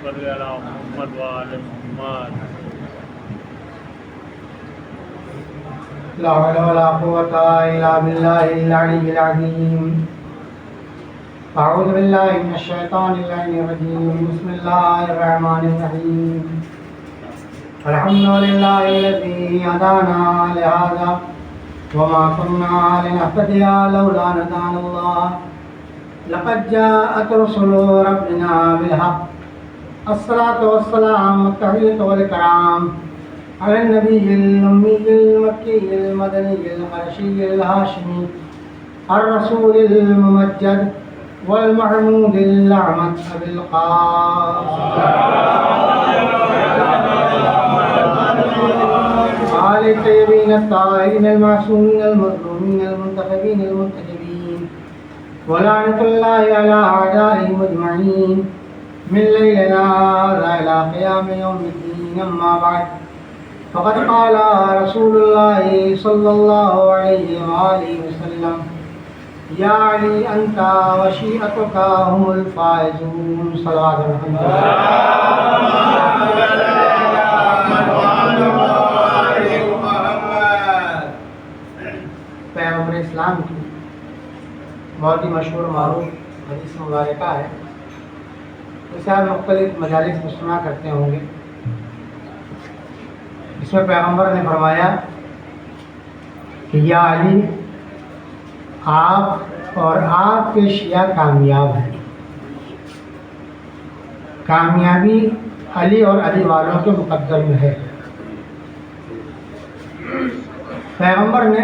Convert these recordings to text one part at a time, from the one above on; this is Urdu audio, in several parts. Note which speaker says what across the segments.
Speaker 1: صل علی محمد وآل محمد.
Speaker 2: لا حول ولا قوة إلا بالله العلي العظيم. أعوذ بالله من الشيطان اللعين الرجيم. بسم الله الرحمن الرحيم. الحمد لله الذي هدانا لهذا وما كنا لنهتدي لولا أن هدانا الله. لقد جاءت رسل ربنا بالحق. الصلاة والسلام والتحية والإكرام على النبي الأمي المكي المدني القرشي الهاشمي الرسول الممجد والمحمود الأعمد أبي القاسم آل الطيبين الطاهرين المعصومين المظلومين المنتخبين المنتجبين ولعنة الله على أعدائهم أجمعين من ليلنا هذا إلى قيام يوم الدين. أما بعد، فقد قال رسول الله صلى الله عليه وآله وسلم: يا علي أنت وشيعتك هم الفائزون. صلوات محمد. پیغمبر اسلام کی بہت ہی مشہور معروف حدیث مبارکہ ہے. اسے آپ مختلف مجالس میں سنا کرتے ہوں گے. اس میں پیغمبر نے فرمایا کہ یا علی، آپ اور آپ کے شیعہ کامیاب ہیں. کامیابی علی اور علی والوں کے مقدر میں ہے. پیغمبر نے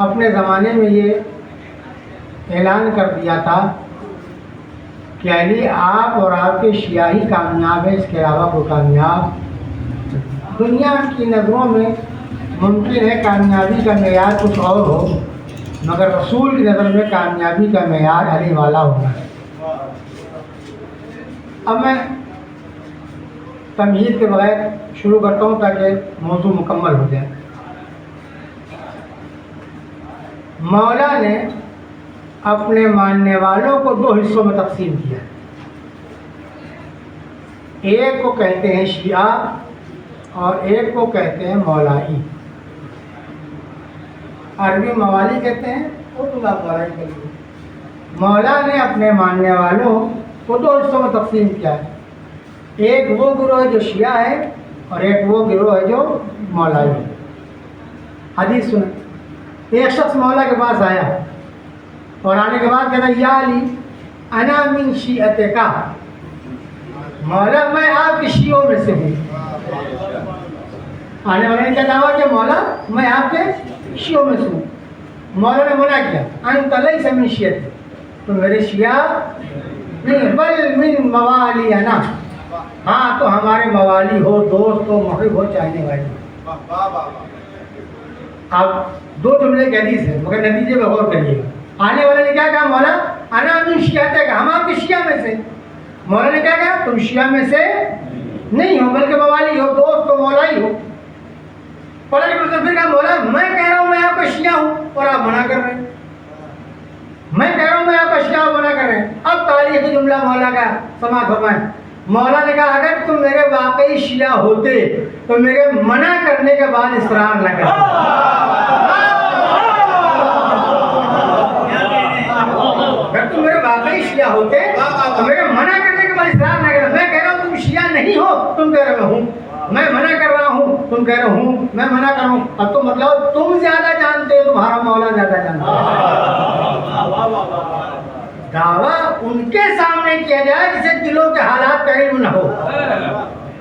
Speaker 2: اپنے زمانے میں یہ اعلان کر دیا تھا کہ علی آپ اور آپ کے شیعہ ہی کامیاب ہے، اس کے علاوہ کوئی کامیاب. دنیا کی نظروں میں ممکن ہے کامیابی کا معیار کچھ اور ہو، مگر رسول کی نظر میں کامیابی کا معیار علی والا ہونا ہے. اب میں تمہید کے بغیر شروع کرتا ہوں تاکہ موضوع مکمل ہو جائے. مولا نے اپنے ماننے والوں کو دو حصوں میں تقسیم کیا. ایک کو کہتے ہیں شیعہ اور ایک کو کہتے ہیں مولائی. عربی موالی کہتے ہیں، اردو میں مولائی کہتے ہیں. مولا نے اپنے ماننے والوں کو دو حصوں میں تقسیم کیا ہے. ایک وہ گروہ ہے جو شیعہ ہے اور ایک وہ گروہ ہے جو مولائی ہے. حدیث سنیں. ایک شخص مولا کے پاس آیا اور آنے کے بعد کہتا یا علی انا من شیعتک. مولا میں آپ کے شیعوں میں سے ہوں. آنے والے نے کیا دعویٰ کیا؟ مولا میں آپ کے شیعوں میں سے ہوں. مولا نے منع کیا، انت لیس من شیعتی، تو میرے شیعہ نہیں، بل من موالی انا، ہاں تو ہمارے موالی ہو، دوست ہو، محب ہو، چاہنے والے. آپ دو جملے کی حدیث ہے مگر نتیجے میں غور کریے گا. آنے والے نے کیا کہا؟ مولا انا من شیعتک، ہم آپ کے شیعہ میں سے. مولا نے کیا کہا؟ تم شیعہ میں سے نہیں ہو بلکہ موالی ہو، دوست ہو، مولائی ہو. پلٹ کر پھر کہا مولا میں کہہ رہا ہوں میں آپ کا شیعہ ہوں اور آپ منع کر رہے ہیں. میں کہہ رہا ہوں میں آپ کا شیعہ ہوں، منع کر رہے ہیں. اب تاریخی جملہ مولا کا سماعت فرمائیں. مولا نے کہا اگر تم میرے واقعی شیعہ ہوتے تو میرے منع کرنے کے بعد اصرار نہ کرتے. اگر تم میرے واقعی شیعہ ہوتے تو میرے منع کرنے کے بعد اصرار نہ کرتے. میں کہہ رہا ہوں تم شیعہ نہیں ہو، تم کہہ رہے ہوں. میں منع کر رہا ہوں، تم کہہ رہے ہوں میں منع کر رہا ہوں. اب تو مطلب تم زیادہ جانتے ہو، تمہارا مولا زیادہ جانتا ہے. دعویٰ ان کے سامنے کیا جائے جسے دلوں کے حالات کا علم نہ ہو،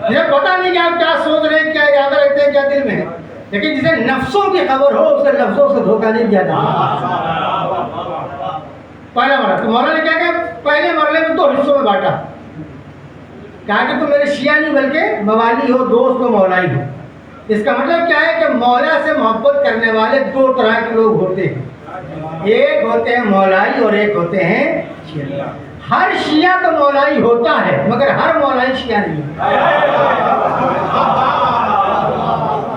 Speaker 2: مجھے پتا نہیں کہ آپ کیا سوچ رہے ہیں، کیا ارادہ رکھتے ہیں، کیا دل میں ہے، لیکن جسے نفسوں کی خبر ہو اسے لفظوں سے دھوکہ نہیں دیا جاتا. پہلا مرحلہ تو مولا نے کیا کہا؟ پہلے مرحلے میں دو حصوں میں بانٹا. کہا کہ تم میرے شیعہ نہیں بلکہ موالی ہو، دوست ہو، مولائی ہو. اس کا مطلب کیا ہے کہ مولا سے محبت کرنے والے دو طرح کے لوگ ہوتے ہیں. ایک ہوتے ہیں مولائی اور ایک ہوتے ہیں شیعہ. ہر شیعہ تو مولائی ہوتا ہے مگر ہر مولائی شیعہ نہیں ہے.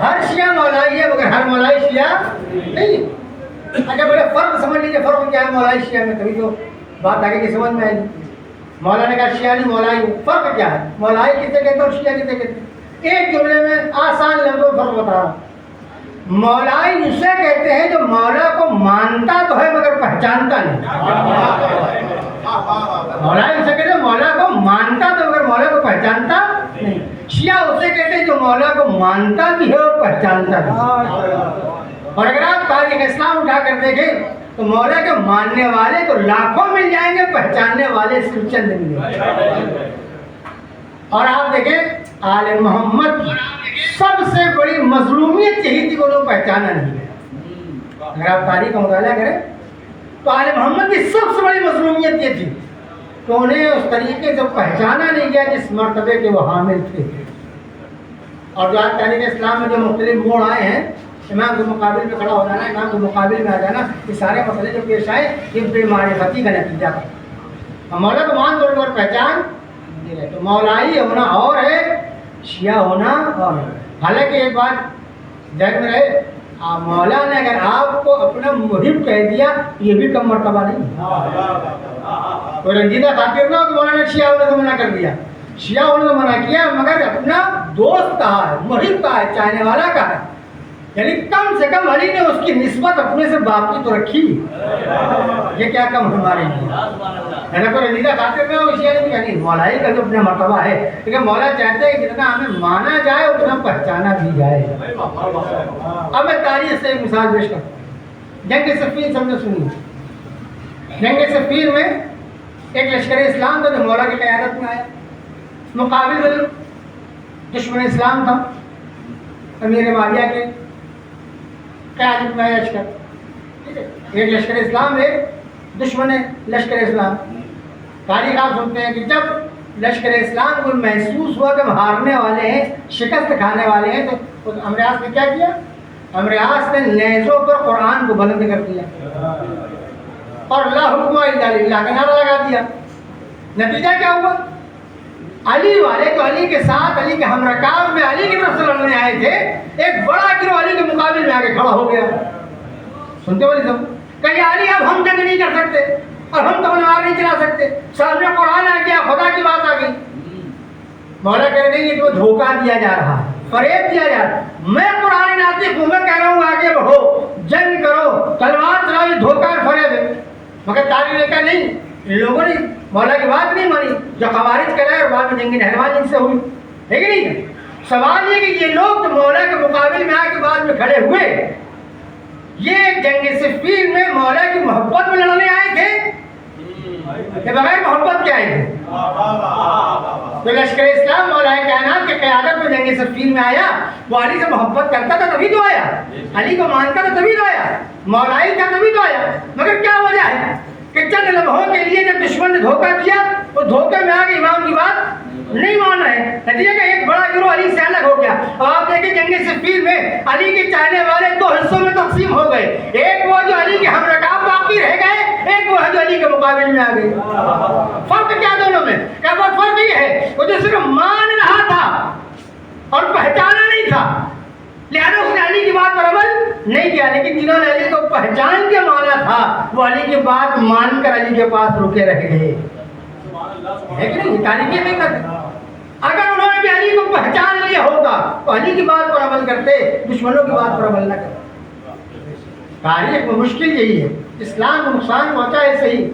Speaker 2: ہر شیعہ مولائی ہے مگر ہر مولائی شیعہ نہیں. اچھا بڑے فرق سمجھ لیجیے، فرق کیا ہے مولائی شیعہ میں، کبھی تو بات آگے کی سمجھ میں آئے گی. مولا نے کہا شیعہ نہیں مولائی، فرق کیا ہے؟ مولائی کسے کہتے اور شیعہ کسے کہتے؟ ایک جملے میں آسان لفظوں فرق بتا رہا ہوں۔ مولائی اسے کہتے ہیں جو مولا کو مانتا تو ہے مگر پہچانتا نہیں۔ مولائی اسے کہتے ہیں مولا کو مانتا تو مگر مولا کو پہچانتا نہیں۔ شیعہ اسے کہتے ہیں جو مولا کو مانتا بھی ہے اور پہچانتا بھی ہے۔ اور اگر آپ تاریخ اسلام اٹھا کر دیکھیں تو مولا کے ماننے والے تو لاکھوں مل جائیں گے، پہچاننے والے صرف چند ملیں گے۔ اور آپ دیکھیں آل محمد سب سے بڑی مظلومیت یہی تھی کہ انہوں پہچانا نہیں گیا۔ اگر آپ تاریخ کا مطالعہ کریں تو آل محمد کی سب سے بڑی مظلومیت یہ تھی کہ انہیں اس طریقے سے پہچانا نہیں گیا جس مرتبے کے وہ حامل تھے۔ اور جو آج تاریخ اسلام میں جو مختلف موڑ آئے ہیں، امام کے مقابل میں کھڑا ہو جانا، امام کے مقابل میں آ جانا، یہ سارے مسئلے جو پیش آئے یہ بے معرفتی کا نتیجہ تھا۔ مولا کو مان توڑ کر پہچان تو مولائی ہونا اور ہے، شیعہ ہونا اور ہے۔ حالانکہ ایک بات ذہن میں رہے، مولا نے اگر آپ کو اپنا محب کہہ دیا یہ بھی کم مرتبہ نہیں۔ کوئی رنجیدہ خاطر نہ ہو کہ مولا نے شیعہ ہونے کو منع کر دیا، شیعہ ہونے کو منع کیا مگر اپنا دوست کہا ہے، محب کہا ہے، چاہنے والا کہا ہے، یعنی کم سے کم علی نے اس کی نسبت اپنے سے باقی تو رکھی۔ یہ کیا کم ہمارے لیے کوئی رنجیدہ خاطر میں ہو، شیعہ نہیں کہنی، مولائی کا جو اپنا مرتبہ ہے، لیکن مولا چاہتے ہیں کہ جتنا ہمیں مانا جائے اتنا پہچانا بھی جائے۔ اب میں تاریخ سے ایک مثال پیش کرتا ہوں۔ جنگ صفین سب نے سنی۔ جنگ صفین میں ایک لشکر اسلام تھا جو مولا کی قیادت میں آیا، مقابل میں دشمن اسلام تھا امیر معاویہ کے قیادت میں لشکر، ایک لشکر اسلام ایک دشمن لشکر اسلام۔ تاریخ آپ سنتے ہیں کہ جب لشکر اسلام کو محسوس ہوا کہ ہم ہارنے والے ہیں، شکست کھانے والے ہیں، تو امریاس نے کیا کیا؟ امریاس نے نیزوں پر قرآن کو بلند کر دیا اور لا حکم الا للہ کا نعرہ لگا دیا۔ نتیجہ کیا ہوا؟ علی والے تو علی کے ساتھ، علی کے ہم رکاب میں علی کی طرف سے لڑنے آئے تھے، ایک بڑا گروہ علی کے مقابل میں آگے کھڑا ہو گیا۔ سنتے ہو سب کہ علی اب ہم جنگ نہیں کر سکتے اور ہم تلوار نہیں چلا سکتے، سامنے قرآن آ گیا، خدا کی بات آ گئی۔ مولا کہہ رہے ہیں یہ تو دھوکہ دیا جا رہا ہے، فریب دیا جا رہا ہے، میں قرآن ناطق ہوں، میں کہہ رہا ہوں آگے بڑھو، جنگ کرو، تلوار چلاؤ، یہ دھوکہ اور فریب ہے۔ مگر تاریخ نے کہا نہیں، لوگوں نے مولا کی بات نہیں مانی، جو خوارج کرائے اور بعد میں جنگ نہروان ان سے ہوئی، ہے کہ نہیں؟ سوال یہ کہ یہ لوگ جو مولا کے مقابل میں آ کے بعد میں کھڑے ہوئے، یہ جنگ صفین میں مولا کی محبت میں لڑنے آئے تھے کہ بغیر محبت کے آئے تھے؟ تو لشکر اسلام مولا کائنات کے قیادت میں جنگ صفین میں آیا، وہ علی سے محبت کرتا تھا تبھی تو آیا، علی کو مانتا تھا تبھی تو آیا، مولائی تھا تبھی تو آیا۔ مگر کیا وجہ ہے کہ چند لمحوں کے لیے جب دشمن نے دھوکہ دیا، وہ دھوکے میں آگے امام کی بات نہیں مان رہے، نتیجہ کہ ایک بڑا گروہ علی سے الگ ہو گیا۔ اور آپ دیکھیں جنگ صفین میں علی کے چاہنے والے دو حصوں میں تقسیم ہو گئے، ایک وہ جو علی کے ہم رکاب باقی رہ گئے، ایک وہ جو علی کے مقابل میں آ گئے۔ فرق کیا دونوں میں؟ کیا بات فرق یہ ہے وہ جو صرف مان رہا تھا اور پہچانا نہیں تھا، لہذا اس نے علی کی بات پر عمل نہیں کیا، لیکن جنہوں نے علی کو پہچان کے مانا تھا وہ علی کی بات مان کر علی کے پاس رکے رہ گئے، ہے کہ نہیں؟ تاریخ یہ نہیں کرتے۔ اگر انہوں نے بھی علی کو پہچان لیا ہوگا تو علی کی بات پر عمل کرتے، دشمنوں کی بات پر عمل نہ کرتے۔ تاریخ میں مشکل یہی ہے، اسلام کو نقصان پہنچا ہے صحیح،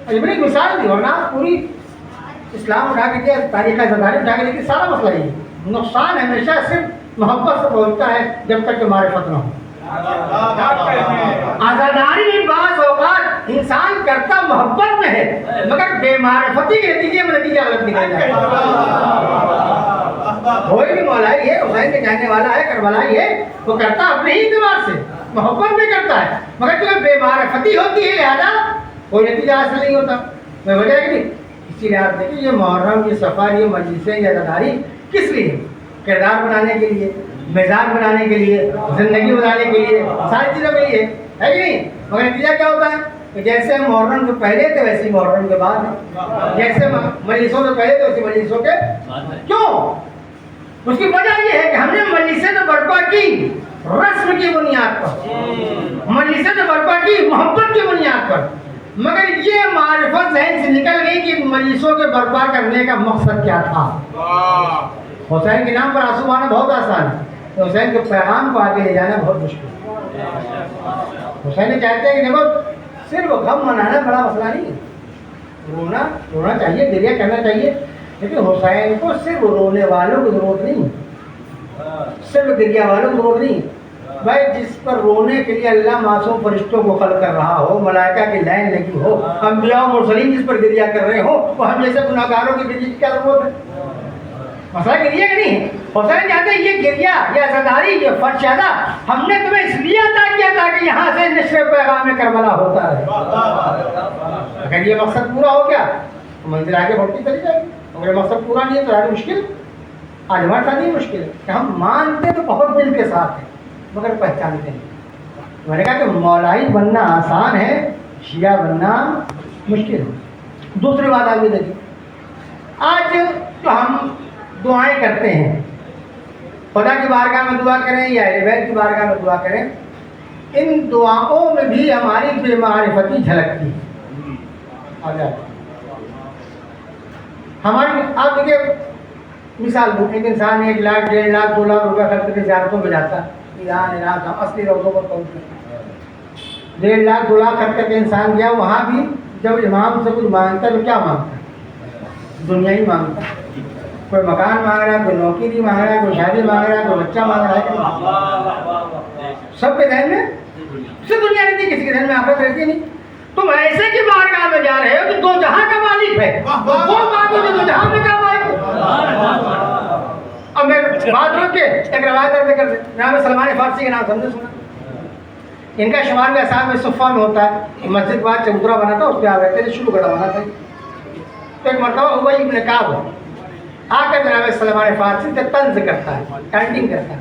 Speaker 2: ابن ایک مثال دی، ورنہ پوری اسلام اٹھا کے دیا، تاریخ ازاداری اٹھا کے دیکھیے، سارا مسئلہ یہی ہے۔ نقصان ہمیشہ صرف محبت سے پہنچتا ہے جب تک کہ معرفت نہ ہو۔ آزاداری میں بعض اوقات انسان کرتا محبت میں ہے مگر بے معرفتی کے نتیجے میں نتیجہ غلط نکل جائے۔ کوئی بھی مولائی ہے، حسین کے کہنے والا ہے، کربلائی ہے، وہ کرتا اپنے ہی اعتبار سے محبت میں کرتا ہے، مگر جب بے معرفتی ہوتی ہے لہذا کوئی نتیجہ حاصل نہیں ہوتا۔ میں وجہ کہ نہیں، اسی لیے آپ دیکھیں یہ محرم، یہ سفر، یہ مجلسیں، یہ عزاداری کس لیے؟ کردار بنانے کے لیے، مزاج بنانے کے لیے، زندگی بنانے کے لیے، ساری چیزوں کے لیے، ہے کہ نہیں؟ مگر نتیجہ کیا ہوتا ہے کہ جیسے ہم محرم سے پہلے تھے ویسے محرم کے بعد ہیں، جیسے مجلسوں سے پہلے تھے ویسے مجلسوں کے کیوں؟ اس کی وجہ یہ ہے کہ ہم نے مجلسیں تو برپا کی رسم کی بنیاد پر، مجلسیں تو برپا کی محبت کی بنیاد پر، مگر یہ معرفت ذہن سے نکل گئی کہ مجلسوں کے برپا کرنے کا مقصد کیا تھا. حسین کے نام پر آنسو آنا بہت آسان ہے، حسین کے پیغام کو آگے لے جانا بہت مشکل ہے. حسین چاہتے ہیں کہ دیکھو صرف غم منانا بڑا مسئلہ نہیں ہے، رونا چاہیے، گریہ کرنا چاہیے، لیکن حسین کو صرف رونے والوں کی ضرورت نہیں، صرف گریہ والوں کی ضرورت نہیں. بھائی جس پر رونے کے لیے اللہ معصوم فرشتوں کو خلق کر رہا ہو، ملائکہ کی لائن لگی ہو، انبیاء و مرسلین جس پر گریہ کر رہے ہو، وہ ہم جیسے گناہ گاروں کی گریہ کی کیا ضرورت ہے؟ مسئلہ گریہ کا نہیں ہے. حسین چاہتے ہیں یہ گریہ، یہ عزاداری، یہ فرشادہ ہم نے تمہیں اس لیے عطا کیا تھا کہ یہاں سے نشر پیغام کربلا ہوتا ہے. اگر یہ مقصد پورا ہو گیا تو منزل آگے بڑھتی چلی جائے گی. اگر مقصد پورا نہیں ہے تو آگے مشکل. آج ہمارے ساتھ یہ مشکل ہے کہ ہم مانتے تو بہت دل کے ساتھ ہیں مگر پہچانتے ہیں. میں نے کہا کہ مولائی بننا آسان ہے، شیعہ بننا مشکل ہے. دوسری بات آپ یہ دیکھیں، آج جو ہم دعائیں کرتے ہیں، خدا کی بارگاہ میں دعا کریں یا اہل بیت کی بارگاہ میں دعا کریں، ان دعاؤں میں بھی ہماری بے معرفتی جھلکتی ہے. ہماری آپ دیکھیے مثال دوں، ایک انسان 1 لاکھ 1.5 لاکھ 2 لاکھ روپے خرچ کے زیارتوں پہ جاتا ہے، ایران عراق ہم اصلی روزوں پر پہنچتے ہیں. 1.5 لاکھ 2 لاکھ خرچ کر کے انسان گیا، وہاں بھی جب امام سے کچھ مانگتا ہے تو کیا مانگتا ہے؟ دنیا ہی مانگتا ہے. کوئی مکان مانگ رہا ہے، کوئی نوکری مانگ رہا ہے، کوئی شادی مانگ رہا ہے، کوئی بچہ مانگ رہا ہے. سب کے ذہن میں صرف دنیا رہتی ہے، کسی کے ذہن میں آخرت رہتی نہیں. تم ایسے کی بارگاہ میں جا رہے ہو کہ 2 جہاں کا مالک ہے، وہ مانگو جو 2 جہاں میں کام آئے. اب میں بات رکھ کے ایک روایت ذکر کر جناب سلمان فارسی کے نام سمجھے سنا. ان کا شمار بھی اصحاب صفہ میں ہوتا ہے. مسجد کے بعد چبوترا بنا تھا، اس پہ آ گئے تھے، شروع کروانا تھا. تو ایک مرتبہ ابی ابن کعب آ کر جناب سلمان فارسی سے طنز کرتا ہے، کانٹنگ کرتا ہے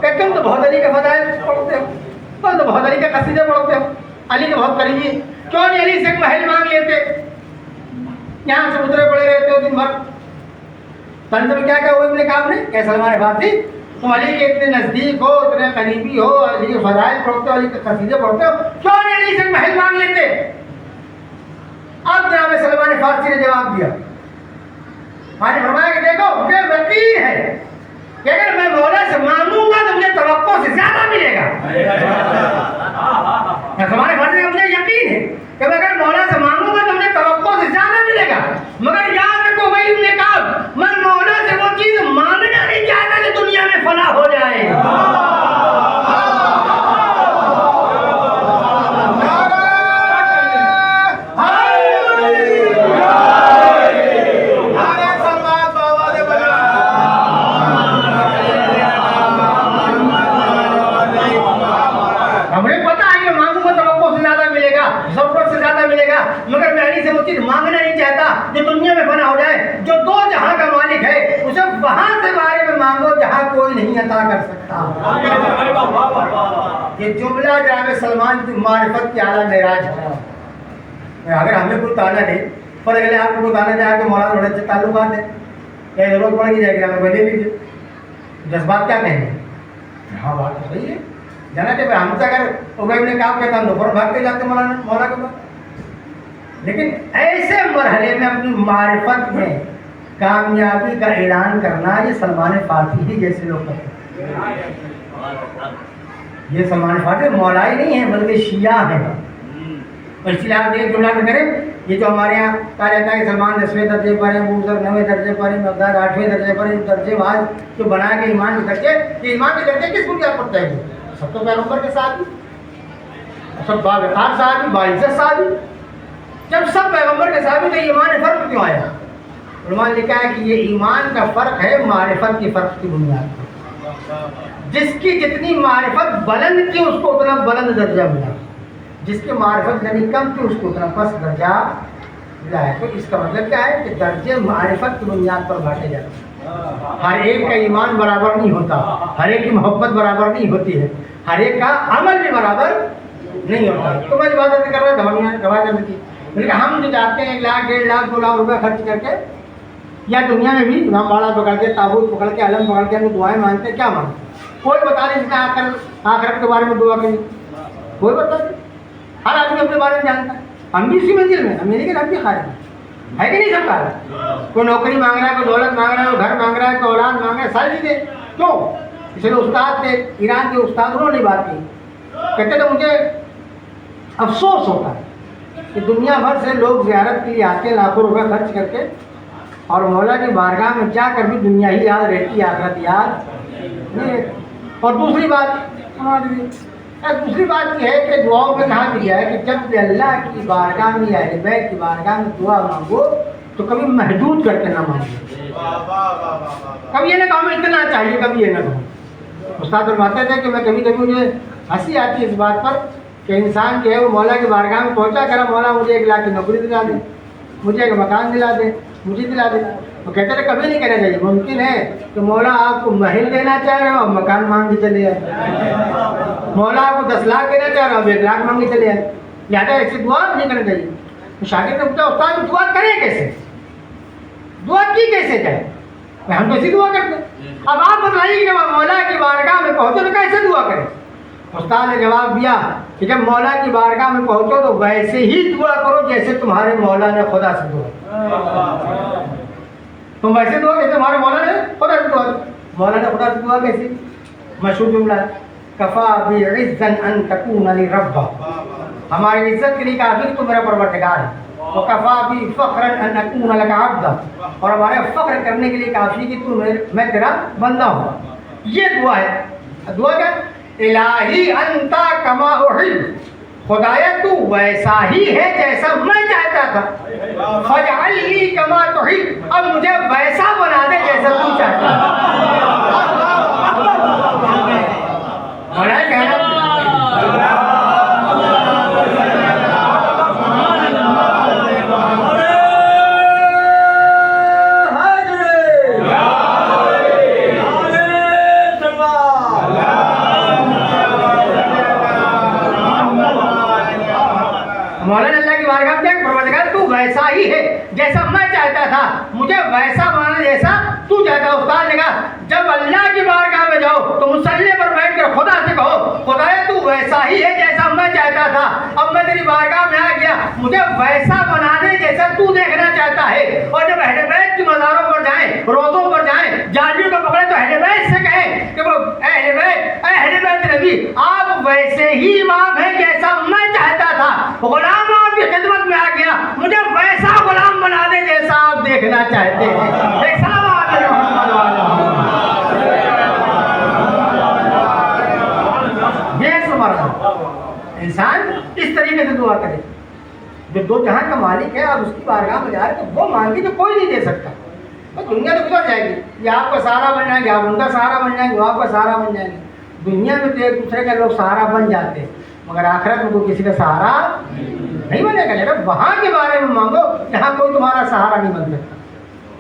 Speaker 2: کہ تم تو بہت علی کے فضائل پڑھتے ہو، تم تو بہت علی کے قصیدے پڑھتے ہو، علی کے بہت قریبی، کیوں نہیں علی سے ایک محل مانگ لیتے؟ یہاں سے اترے پڑے رہتے ہو دن بھر. طنز میں کیا کہا وہ ابن کعب نے کہ سلمان فارسی تم علی کے اتنے نزدیک ہو، اتنے قریبی ہو، علی کے فضائل پڑھتے ہو، علی کے قصیدے پڑھتے ہو، کیوں نہیں علی سے ایک محل مانگ لیتے؟ اب جناب سلمان فارسی نے جواب دیا، میں نے فرمایا کہ دیکھو مجھے یقین ہے کہ اگر میں مولا سے مانگوں گا تو مجھے توقع سے زیادہ ملے گا. سلمان فارسی کا مجھے یقین ہے کہ اگر مولا سے مانگوں گا تو مجھے توقع سے زیادہ ملے گا، مگر یاد رکھو بھائی ابن کعب، میں مولا سے وہ چیز مانگنا نہیں چاہتا کہ دنیا میں فنا ہو جائے. مگر میں علی سے وہ چیز مانگنا نہیں چاہتا جو دنیا میں فنا ہو جائے. جو 2 جہاں کا مالک ہے اسے وہاں سے بارے میں مانگو جہاں کوئی نہیں عطا کر سکتا. یہ جملہ جناب سلمان کی معرفت کی اعلیٰ معراج ہے. اگر ہمیں کوئی تانا دے، پر اگلے آپ کو کوئی تانا دے کہ مولانا بڑے اچھے تعلقات ہیں، کیا ضرورت پڑے گی جائے گی ہمیں لے لیجیے، جذبات کیا کہیں گے؟ ہاں بات تو صحیح ہے جانا کہ ہم سے اگر ابی ابن کعب کہتا ہم دوپہر بھاگ کے جاتے مولا کے پاس. لیکن ایسے مرحلے میں اپنی معرفت میں کامیابی کا اعلان کرنا یہ سلمان فارسی ہی جیسے لوگ کرتے ہیں. یہ سلمان فارسی مولائی نہیں ہے بلکہ شیعہ ہیں. اور اس لیے آپ ایک جملہ میں کریں، یہ جو ہمارے یہاں کہا جاتا ہے کہ سلمان 10ویں درجے پر ہے، ابوذر 9ویں درجے پر ہے، مقداد 8ویں درجے پر ہے، درجے بعض جو بنا کے ایمان کے درجے، یہ ایمان کے درجے کس بنیاد پر طے ہوئے؟ سب تو پیغمبر کے ساتھ ہی، سب باوقار صاحب بھی، باعزت صاحب بھی. جب سب پیغمبر کے صاحب تو ایمان فرق کیوں آیا؟ علماء نے لکھا ہے کہ یہ ایمان کا فرق ہے معرفت کی فرق کی بنیاد پر. جس کی جتنی معرفت بلند تھی اس کو اتنا بلند درجہ ملا، جس کی معرفت یعنی کم تھی اس کو اتنا پست درجہ ملا ہے. تو اس کا مطلب کیا ہے کہ درجے معرفت کی بنیاد پر بانٹے جاتے ہیں. ہر ایک کا ایمان برابر نہیں ہوتا، ہر ایک کی محبت برابر نہیں ہوتی ہے، ہر ایک کا عمل بھی برابر نہیں ہوتا. تو میں بات کر رہا تھا گواہ کرنے کی، لیکن ہم جو جاتے ہیں 1 لاکھ 1.5 لاکھ 2 لاکھ روپے خرچ کر کے یا دنیا میں بھی امام باڑا پکڑ کے، تابوت پکڑ کے، علم پکڑ کے ہم دعائیں مانگتے ہیں. کیا مانگتے ہیں؟ کوئی بتا نہیں اس نے آخرت کے بارے میں دعا کریں، کوئی بتا نہیں. ہر آدمی اپنے بارے میں جانتا ہے. ہم بھی اسی منزل میں، ہم یہ لیکن ہم بھی خارج ہے کہ نہیں سب کا؟ کوئی نوکری مانگ رہا ہے، کوئی دولت مانگ رہا ہے، کوئی گھر مانگ رہا ہے، کوئی اولاد مانگ رہا ہے، ساری چیزیں کیوں؟ اس لیے استاد تھے ایران کے استاد، انہوں نے بات کی، کہتے تھے مجھے افسوس ہوتا ہے کہ دنیا بھر سے لوگ زیارت کے لیے آتے ہیں لاکھوں روپے خرچ کر کے، اور مولا کی بارگاہ میں جا کر بھی دنیا ہی یاد رہتی ہے، آخرت یاد نہیں رہتی۔ اور دوسری بات یہ ہے کہ دعاؤں میں کہا گیا ہے کہ جب بھی اللہ کی بارگاہ میں یا اہل بیت کی بارگاہ میں دعا مانگو تو کبھی محدود کر کے نہ مانگو، کبھی یہ نہ کہو میں اتنا چاہیے، کبھی یہ نہ کہو۔ استاد فرماتے تھے کہ میں کبھی کبھی مجھے ہنسی آتی ہے اس بات پر کہ انسان جو ہے وہ مولا کی بارگاہ میں پہنچا کرا، مولا مجھے 1 لاکھ کی نوکری دلا دے، مجھے ایک مکان دلا دے، مجھے دلا دے۔ وہ کہتے تھے کبھی نہیں کہنا چاہیے، ممکن ہے کہ مولا آپ کو محل دینا چاہ رہے ہو اور مکان مانگ کے چلے جائے، مولا آپ کو 10 لاکھ دینا چاہ رہے ہو 1 لاکھ مانگ کے چلے جائے، لہٰذا ایسی دعا نہیں کرنا چاہیے۔ تو شاگرد نے پوچھا استاد دعا کرے کیسے، دعا کی کیسے جائے؟ ہم تو ایسی دعا کرتے ہیں، اب آپ بتائیے کہ مولا کی بارگاہ میں پہنچو تو کیسے دعا کریں؟ استاد نے جواب دیا کہ جب مولا کی بارگاہ میں پہنچو تو ویسے ہی دعا کرو جیسے تمہارے مولا نے خدا سے دعا، تم ویسے دعا کیسے تمہارے مولا نے خدا سے دعا، مولا نے خدا سے دعا کیسے؟ مشہور جملہ کفا بعزا ان تکون لی ربا، ہماری عزت کے لیے کافی تو میرا پروردگار ہے، وکفا بی فخرا ان اکون لک عبدا، اور ہمارے فخر کرنے کے لیے کافی کہ تو میں تیرا بندہ ہوں۔ یہ دعا ہے۔ دعا کیا؟ الہی انتا کما احب، خدایا تو ویسا ہی ہے جیسا میں چاہتا تھا، فاجعلنی کما تحب، اب مجھے ویسا بنا دے جیسا تو چاہتا ہے۔ مولا کہنا مولانا اللہ کی بارگاہ میں پروردگار تو ویسا ہی ہے جیسا میں چاہتا تھا، مجھے ویسا بنانا جیسا تو چاہتا ہے۔ استاد نے کہا جب اللہ کی بارگاہ میں جاؤ تو مصلی پر بیٹھ کر خدا سے کہو خدایا تو ویسا ہی ہے جیسا میں چاہتا تھا، اب میں تیری بارگاہ میں آ گیا، مجھے ویسا بنا دے جیسا تو دیکھنا چاہتا ہے۔ اور جب اہل بیت کی مزاروں پر جائیں، روزوں پر جائیں، جالیوں کو پکڑے تو اہل بیت سے کہیں کہ وہ اہل بیت نبی آپ ویسے ہی امام ہیں جیسا میں چاہتا تھا، غلام آپ کی خدمت میں آ گیا، مجھے ویسا غلام بنا دے جیسا آپ دیکھنا چاہتے ہیں۔ ایک سلام آدھے محمد والا یہ سمرا انسان اس طریقے سے دعا کرے، جو دو جہاں کا مالک ہے اور اس کی بارگاہ میں جا رہے تو وہ مانگی تو کوئی نہیں دے سکتا، دنیا تو گزر جائے گی، یہ آپ کا سہارا بن جائیں گے، آپ ان کا سہارا بن جائیں گے، وہ آپ کا سہارا بن جائیں گے۔ دنیا میں تو ایک دوسرے کے لوگ سہارا بن جاتے ہیں، مگر آخرت میں تو کسی کا سہارا نہیں بنے گا۔ لیکن وہاں کے بارے میں مانگو جہاں کوئی تمہارا سہارا نہیں بن سکتا،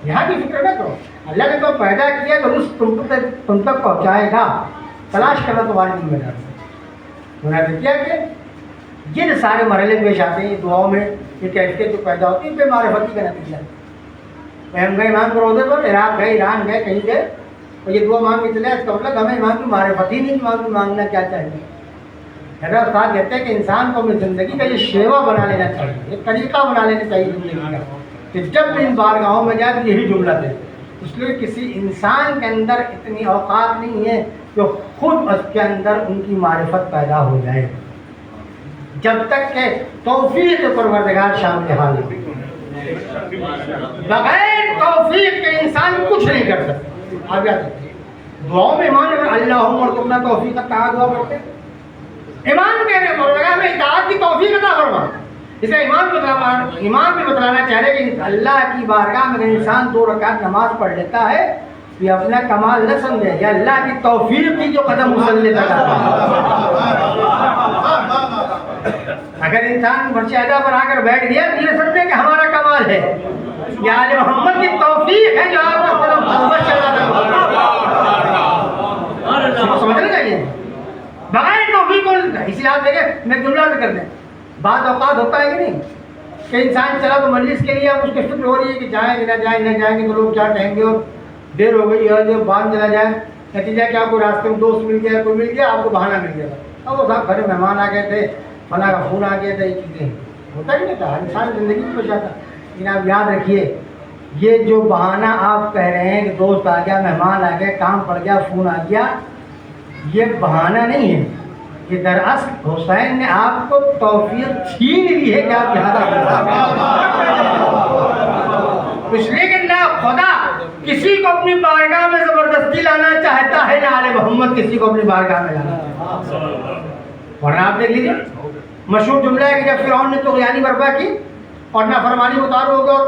Speaker 2: یہاں کی فکر نہ کرو۔ اللہ نے تو پیدا کیا تو رزق تم تک پہنچائے گا، تلاش کرنا تمہاری ذمہ داری ہے۔ انہوں نے کیا کہ یہ سارے مرحلے پیش آتے ہیں دعاؤں میں، یہ کیفیت جو پیدا ہوتی ہے بے معرفتی کا نتیجہ ہے۔ ہم گئے امام کے روزے پر، عراق گئے، ایران گئے، کہیں گئے اور یہ دعا مانگ کے چلے، اس کا مطلب ہمیں امام کی معرفت ہی نہیں مانگنا کیا چاہیے۔ حضرت استاد کہتے ہیں کہ انسان کو اپنی زندگی کا یہ شیوا بنا لینا چاہیے، ایک طریقہ بنا لینا چاہیے زندگی کا، کہ جب بھی ان بارگاہوں میں جائے تو یہی جملہ دے۔ اس لیے کسی انسان کے اندر اتنی اوقات نہیں ہے کہ خود اس کے اندر ان کی معرفت پیدا ہو جائے، جب تک کہ توفیق پروردگار شامل حال ہے۔ بغیر توفیق کے انسان کچھ نہیں کر سکتا۔ آپ یاد رکھیے دعاؤں میں ایمان اللہم ارزقنا توفیق عطا دعا کرتے ہیں، ایمان کہہ رہے پروردگار میں اطاعت کی توفیق عطا فرما۔ اس لیے ایمان بھی بتلانا چاہ رہے کہ اللہ کی بارگاہ میں انسان 2 رکعت نماز پڑھ لیتا ہے، یہ اپنا کمال نہ سمجھے، یہ اللہ کی توفیق کی جو قدم مسلط کرتا ہے۔ اگر انسان مرچ ادا پر آ کر بیٹھ گیا تو یہ سمجھے کہ ہمارا کمال ہے، یہ آل محمد کی توفیق ہے جو آپ کا قدم مرچ ادا کرتا ہے۔ سمجھنا چاہیے بغیر توفیق کو، اس لیے آپ دیکھیں میں جملہ سے کر دیں، بعض اوقات ہوتا ہے کہ نہیں کہ انسان چلا تو مجلس کے لیے اب اس کی فکر ہو رہی ہے کہ جائیں گے نہ جائیں گے تو لوگ کیا کہیں گے، اور دیر ہو گئی ہے جو بعد چلا جائے، نتیجہ کیا کوئی راستے میں دوست مل گیا، کوئی مل گیا، آپ کو بہانہ مل گیا، اب وہ صاحب گھر مہمان آ گئے تھے، فلاں کا فون آ گیا تھا، یہ چیزیں ہوتا ہی نہیں تھا، انسان زندگی میں بچاتا. لیکن آپ یاد رکھیے یہ جو بہانہ آپ کہہ رہے ہیں کہ دوست آ گیا، مہمان آ گیا، کام پڑ گیا، فون آ گیا، یہ بہانہ نہیں ہے. یہ دراصل حسین نے آپ کو توفیق چھین لی ہے کہ آپ یہاں اس لیے کہ نہ خدا کسی کو اپنی بارگاہ میں زبردستی لانا چاہتا ہے، نہ آل محمد کسی کو اپنی بارگاہ میں لانا چاہتا ہے. ورنہ آپ دیکھ لیجیے مشہور جملہ ہے کہ جب فرعون نے طغیانی برپا کی اور نافرمانی اتارو ہو گیا اور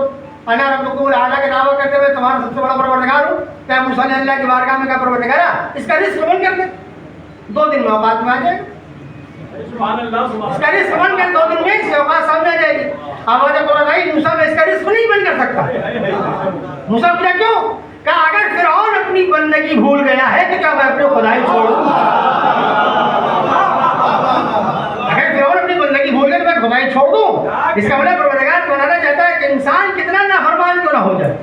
Speaker 2: انا ربکم الاعلیٰ کا دعویٰ کرتے ہوئے تمہارا سب سے بڑا پروردگار ہوں، کیا موسیٰ نے اللہ کی بارگاہ میں کیا پروردگارا اس کا رزق بن کر دے 2 دن میں اوقات میں آ جائے گا. اس کا رزق بن کر 2 دن میں اس کی اوقات سامنے آ جائے گی. آواز قرآن آئی موسیٰ میں اس کا رزق نہیں بن کر سکتا. موسیٰ پوچھا کیوں؟ کہا اگر فرعون اپنی بندگی بھول گیا ہے تو کیا میں اپنے خدائی چھوڑوں؟ اگر فرعون اپنی بندگی بھول گیا تو میں خدائی چھوڑ دوں؟ اس کا مطلب پروردگار بنانا چاہتا ہے کہ انسان کتنا نافرمان کیوں نہ ہو جائے،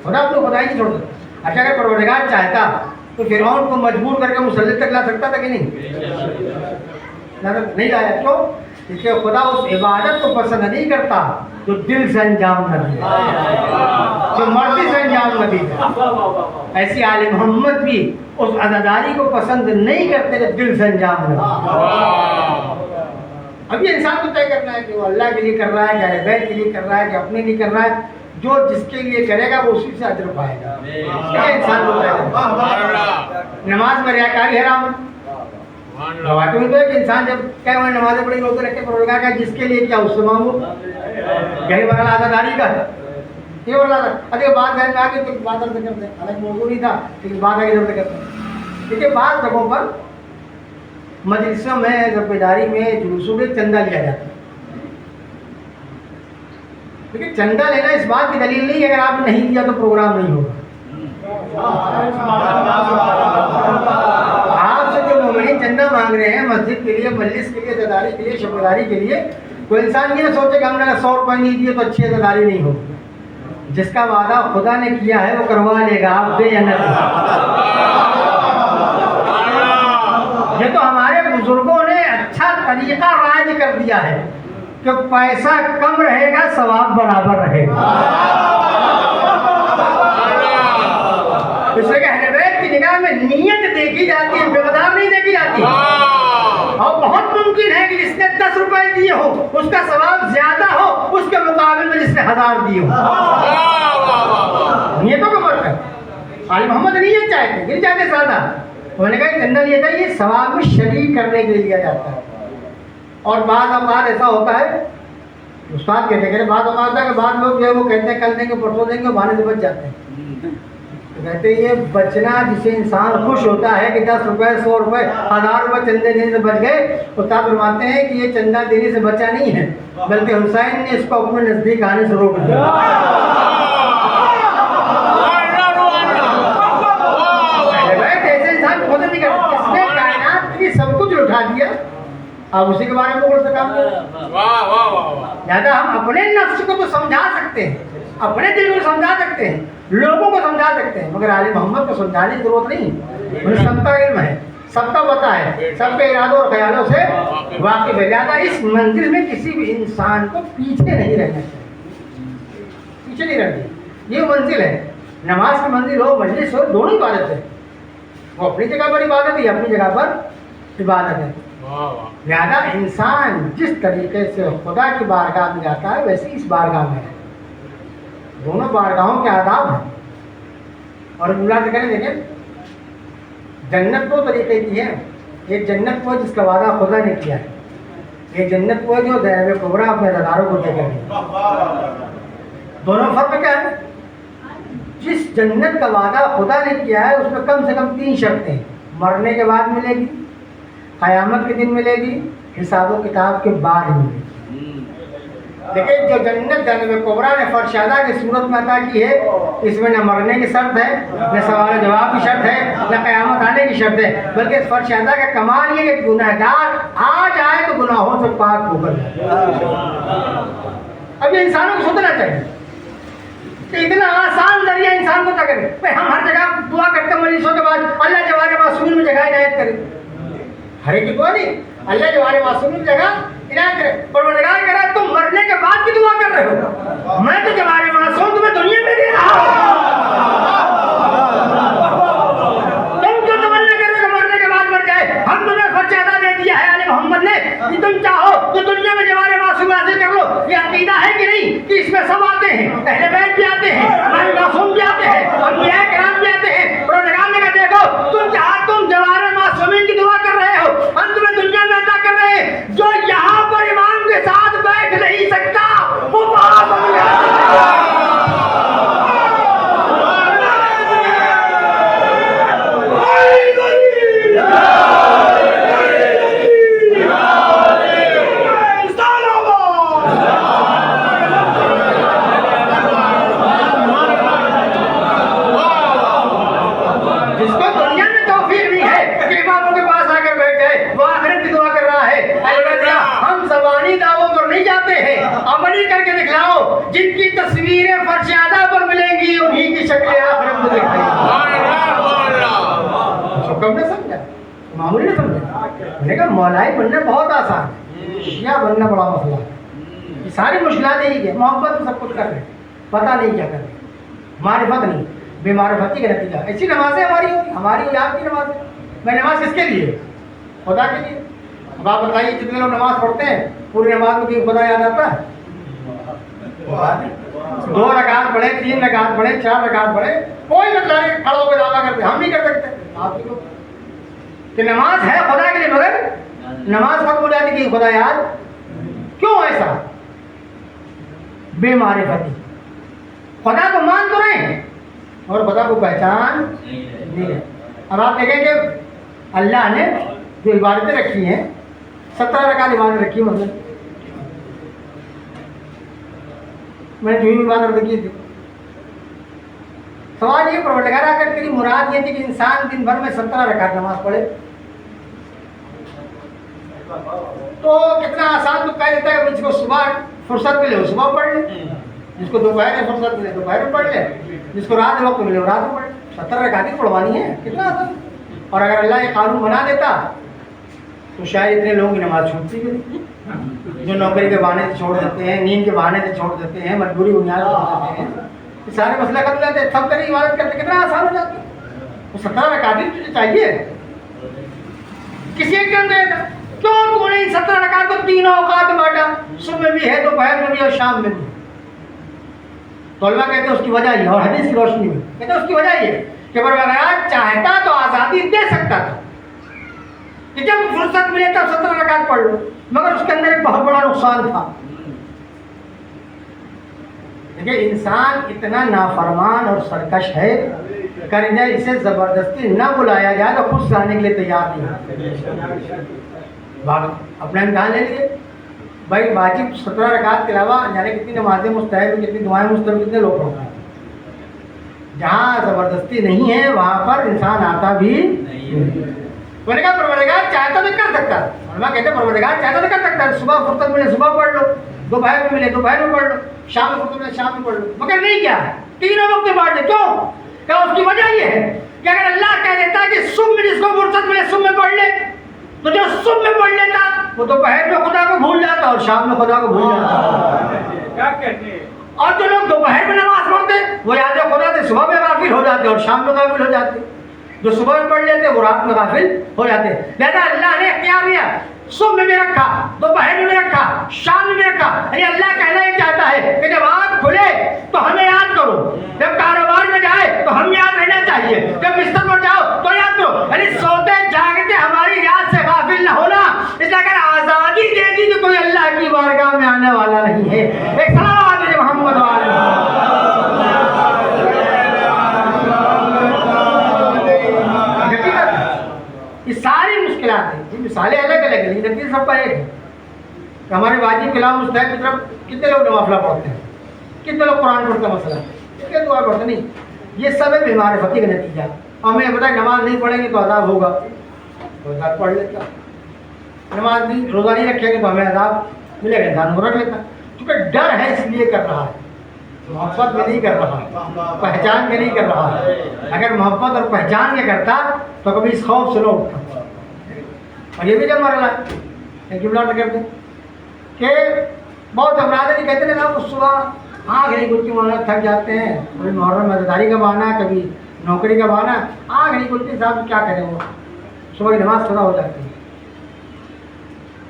Speaker 2: خدا اپنی خدائی نہیں چھوڑ دے. اچھا اگر پروردگار چاہتا تو فرعون کو مجبور کر کے مسلط تک لا سکتا تھا کہ نہیں؟ نہیں لایا. کیوں؟ اس لیے خدا اس عبادت کو پسند نہیں کرتا جو دل سے انجام نہ دے، جو مرضی سے انجام نہ دے. ایسی آل محمد بھی اس عزاداری کو پسند نہیں کرتے جو دل سے انجام نہ دے. اب یہ انسان کو طے کرنا ہے کہ وہ اللہ کے لیے کر رہا ہے، اہل بیت کے لیے کر رہا ہے، کہ اپنے لیے کر رہا ہے. جو جس کے لیے کرے گا وہ اسی سے اجر پائے گا. یہ انسان کو طے کرنا ہے. نماز میں ریاکاری حرام ہے. روایتوں میں تو ہے کہ انسان جب کہ وہ نمازیں پڑھی روزے رکھے پروردگار کا جس کے لیے کیا اس سے مانگو. یہی برال آزاداری کا ہے. یہ برال ارے بات ذہن میں آ گئی تو بات کرتے ہیں، حالانکہ موضوع نہیں تھا لیکن بات آگے ضرور کرتے ہیں. دیکھیے بعض جگہوں پر مجلسوں میں بیداری میں جلوسوں میں چندہ لیا جاتا ہے. لیکن چندہ لینا اس بات کی دلیل نہیں ہے اگر آپ نے نہیں دیا تو پروگرام نہیں ہوگا. آپ سے جو مومنین چندہ مانگ رہے ہیں مسجد کے لیے، مجلس کے لیے، عزاداری کے لیے، شبیداری کے لیے، کوئی انسان یہ نہ سوچے کہ ہم نے 100 روپئے نہیں دیے تو اچھی عزاداری نہیں ہوگی. جس کا وعدہ خدا نے کیا ہے وہ کروا لے گا، آپ دے یا نہ دے. یہ تو ہمارے بزرگوں نے اچھا طریقہ رائج کر دیا ہے کہ پیسہ کم رہے گا ثواب برابر رہے گا. اس لیے کہ اہل بیت کی نگاہ میں نیت دیکھی جاتی ہے، مقدار نہیں دیکھی جاتی. اور بہت ممکن ہے کہ جس نے 10 روپئے دیے ہو اس کا ثواب زیادہ ہو اس کے مقابل میں جس نے 1000 دیے ہو. نیتوں کا فرق ہے. آل محمد نیت چاہتے نہیں چاہتے زیادہ. انہوں نے کہا کہ چندہ لیا تھا یہ ثواب میں شریک کرنے کے لیے لیا جاتا ہے. اور بعض اوقات ایسا ہوتا ہے استاد کہتے ہیں، بعض اوقات ہے کہ بعض لوگ جو ہے وہ کہتے ہیں کل دیں گے پرسوں دیں گے، بہانے سے بچ جاتے ہیں. کہتے ہیں یہ بچنا جسے انسان خوش ہوتا ہے کہ 10 روپے 100 روپے 1000 روپے چندے دینے سے بچ گئے. استاد فرماتے ہیں کہ یہ چندہ دینے سے بچا نہیں ہے بلکہ حسین نے اس کو اپنے نزدیک آنے سے روک دیا. ایسے انسان کو نہیں کرتا. اس نے کائنات کی سب کچھ اٹھا دیا، اب اسی کے بارے میں بول سکا. لہٰذا ہم اپنے نفس کو تو سمجھا سکتے ہیں، اپنے دل کو سمجھا سکتے ہیں، لوگوں کو سمجھا سکتے ہیں، مگر آل محمد کو سمجھانے کی ضرورت نہیں. انہیں سب کا علم ہے، سب کا پتہ ہے، سب کے ارادوں اور خیالوں سے واقف ہے. لہٰذا اس منزل میں کسی بھی انسان کو پیچھے نہیں رہنا چاہیے، پیچھے نہیں رہنا. یہ منزل ہے، نماز کی منزل ہو، مجلس ہو، دونوں عبادت ہے. وہ اپنی جگہ پر عبادت ہے، اپنی جگہ پر عبادت ہے. لہذا انسان جس طریقے سے خدا کی بارگاہ میں جاتا ہے ویسے اس بارگاہ میں ہے. دونوں بارگاہوں کے آداب ہیں. اور اللہ سے کہیں دیکھیں جنت 2 طریقے کی ہے. ایک جنت وہ جس کا وعدہ خدا نے کیا ہے، ایک جنت وہ جو ذیب کبریٰ اپنے رضاکاروں کو دے کر گئی. دونوں فرق کیا ہے؟ جس جنت کا وعدہ خدا نے کیا ہے اس میں کم سے کم 3 شرطیں ہیں. مرنے کے بعد ملے گی، قیامت کے دن ملے گی، حساب و کتاب کے بعد ملے گی. لیکن جو جنت جانب کبریٰ نے فرشادہ کی صورت میں عطا کی ہے اس میں نہ مرنے کی شرط ہے، نہ سوال جواب کی شرط ہے، نہ قیامت آنے کی شرط ہے، بلکہ اس فرشادہ کا کمال یہ کہ گنہگار آ جائے تو گناہوں سے پاک ہو کر جائے. اب یہ انسانوں کو سوچنا چاہیے کہ اتنا آسان ذریعہ انسان کو تک کرے. ہم ہر جگہ دعا کرتے ہیں مجلسوں کے بعد اللہ جوار معصومین میں جگہ عنایت کرے. ہر ایک کی دعا نہیں، اللہ جوار معصومین میں جگہ عنایت کرے. پروردگار کرا تم مرنے کے بعد کی دعا کر رہے ہو؟ میں تو جوار معصوم تمہیں دنیا میں دے رہا ہوں. تم کیوں تمنا کر رہے ہو مرنے کے بعد مر جائے؟ ہم تمہیں خرچ ادا دے دیا ہے علی محمد نے کہ تم چاہو تو دنیا میں جوار معصوم حاصل کر لو. یہ عقیدہ ہے کہ نہیں کہ اس میں سب آتے ہیں؟ اہل بیت بھی آتے ہیں, ہمارے معصوم بھی آتے ہیں, انبیاء کرام بھی آتے ہیں. پروردگار نے کہا دیکھو تم جوار معصومین کی دعا کر رہے ہو, ہم تمہیں دنیا میں عطا کر رہے ہیں. جو یہاں پر امام کے ساتھ بیٹھ نہیں سکتا وہ وہاں پر بھی آ سکتا ہے. عملی کر کے دکھلاؤ. جن کی تصویریں فرش اعلیٰ پر ملیں گی انہی کی شکلیں آخرت میں دکھائیں گی. کم نے سمجھا, معمولی نے سمجھا. میں نے کہا مولائی بننا بہت آسان ہے, شیعہ بننا بڑا مسئلہ ہے. یہ ساری مشکلات یہی ہے, محبت میں سب کچھ کر رہے ہیں, پتہ نہیں کیا کر رہے, معرفت نہیں, بے معرفتی کا نتیجہ. ایسی نمازیں ہماری آپ کی نمازیں. میں نماز کس کے لیے؟ خدا کے لیے. اب آپ بتائیے جتنے لوگ نماز پڑھتے ہیں پوری نماز میں بھی خدا یاد آتا ہے؟ 2 رکعت پڑھے, 3 رکعت پڑھے, 4 رکعت پڑھے, کوئی مطلب نہیں. کھڑا ہو کے دعویٰ کرتے, ہم نہیں کر سکتے. آپ ہی لوگ کہ نماز ہے خدا کے لیے, مگر نماز ختم ہو جاتی کہ خدا یاد کیوں؟ ایسا بے معرفتی. خدا کو مان تو رہے ہیں اور خدا کو پہچان نہیں ہے. اب آپ دیکھیں کہ اللہ نے جو عبادتیں رکھی ہیں 17 رکعت عبادت رکھی. مطلب میں نے جو عبادت رکھی تھی, سوال یہ پروردگار آ کر تیری مراد یہ تھی کہ انسان دن بھر میں 17 رکعت نماز پڑھے, تو کتنا آسان تو کہہ دیتا ہے. جس کو صبح فرصت ملے وہ صبح پڑھ لے, جس کو دوپہر میں فرصت ملے دوپہر میں پڑھ لے, جس کو رات وقت ملے وہ رات میں پڑھ لے. 17 رکعتیں پڑھوانی ہے, کتنا آسان. اور اگر اللہ یہ قانون بنا دیتا تو شاید اتنے لوگوں کی نماز چھوٹتی بھی, جو نوکری کے بہانے سے چھوڑ دیتے ہیں, نیند کے بہانے سے چھوڑ دیتے ہیں, مجبوری بنیاد چھوڑ دیتے ہیں, یہ سارے مسئلہ کر لیتے ہیں. سب طرح عبادت کرتے کتنا آسان ہو جاتا ہے. وہ 17 رکعتیں تجھے چاہیے کسی ایک کے اندر. کیوں تو نے 17 رکعت کو 3 اوقات میں بانٹا؟ صبح میں بھی ہے, دوپہر میں بھی اور شام میں بھی. تو علماء کہتے ہیں اس کی وجہ یہ, اور حدیث کی روشنی میں کہتے ہیں اس کی وجہ یہ کہ پروردگار چاہتا تو آزادی دے سکتا تھا کہ جب فرصت ملے تب 17 رکعت پڑھ لو, مگر اس کے اندر ایک بہت بڑا نقصان تھا. دیکھیں انسان اتنا نافرمان اور سرکش ہے, کر جائے اسے زبردستی نہ بلایا جائے تو خود سے آنے کے لیے تیار نہیں. اپنا امتحان لے لیے بھائی, واجب 17 رکعت کے علاوہ یعنی کتنی نمازیں مستحب, کتنی دعائیں مستحب, کتنے لوگ پڑھتے ہیں. جہاں زبردستی نہیں ہے وہاں پر انسان آتا بھی نہیں. میں نے کہا پروردگار چاہتا تو کر سکتا. علماء کہتے ہیں پروردگار چاہتا تو کر سکتا ہے. صبح فرصت ملے صبح پڑھ لو, دوپہر میں ملے دوپہر میں پڑھ لو, شام میں فرصت ملے شام میں پڑھ لو, مگر نہیں کیا ہے 3 وقت میں بانٹ دے. کیوں؟ کیا اس کی وجہ یہ ہے کہ اگر اللہ کہہ دیتا کہ صبح میں جس کو فرصت ملے صبح میں پڑھ لے, تو جو صبح میں پڑھ لیتا وہ دوپہر میں خدا کو بھول جاتا اور شام میں خدا کو بھول جاتا. اور جو لوگ دوپہر میں نماز پڑھتے وہ یاد خدا سے صبح میں غافل ہو جاتے اور شام میں غافل ہو جاتے. جو صبح میں پڑھ لیتے وہ رات میں غافل ہو جاتے. لہذا اللہ نے اختیار دیا, صبح میں بھی رکھا, دوپہر میں بھی رکھا, شام میں بھی رکھا. یعنی اللہ کہنا ہی چاہتا ہے کہ جب آنکھ کھلے تو ہمیں یاد کرو, جب کاروبار میں جائے تو ہم یاد رہنا چاہیے, جب بستر پر جاؤ تو یاد کرو. یعنی سوتے جاگتے ہماری یاد سے غافل نہ ہونا. اس لیے اگر آزادی دے دی تو کوئی اللہ کی بارگاہ میں آنے والا نہیں ہے. ایک صلوات ہے محمد والے. یہ ساری مشکلات ہیں, یہ مثالیں الگ الگ ہیں لیکن نتیجہ سب کا ایک ہے. ہمارے واجب کے علاوہ مستحب کی طرف کتنے لوگ نوافلہ پڑھتے ہیں, کتنے لوگ قرآن پڑھتے ہیں, مسئلہ کتنے دعا پڑھتے نہیں. یہ سب ہے بیمارفتی کا نتیجہ. ہمیں پتہ ہے نماز نہیں پڑھیں گے تو عذاب ہوگا, تو عذاب پڑھ لیتا. نماز نہیں روزہ نہیں رکھیں گے تو ہمیں عذاب ملے گا, انسان کو رکھ لیتا. کیونکہ ڈر ہے اس لیے کر رہا ہے, محبت میں نہیں کر رہا, پہچان کے نہیں کر رہا. اگر محبت اور پہچان کے کرتا تو کبھی اس خوف سے نہ اٹھتا. اور یہ بھی جب مرحلہ ہے کہ کہ بہت افراد ہیں کہتے ہیں آپ صبح آنکھ نہیں کھلتی مولانا تھک جاتے ہیں، کبھی محرم مزیداری کا بہانا، کبھی نوکری کا بہانا، آنکھ نہیں کھلتی صاحب کیا کریں وہ صبح کی نماز قضا ہو جاتی ہے۔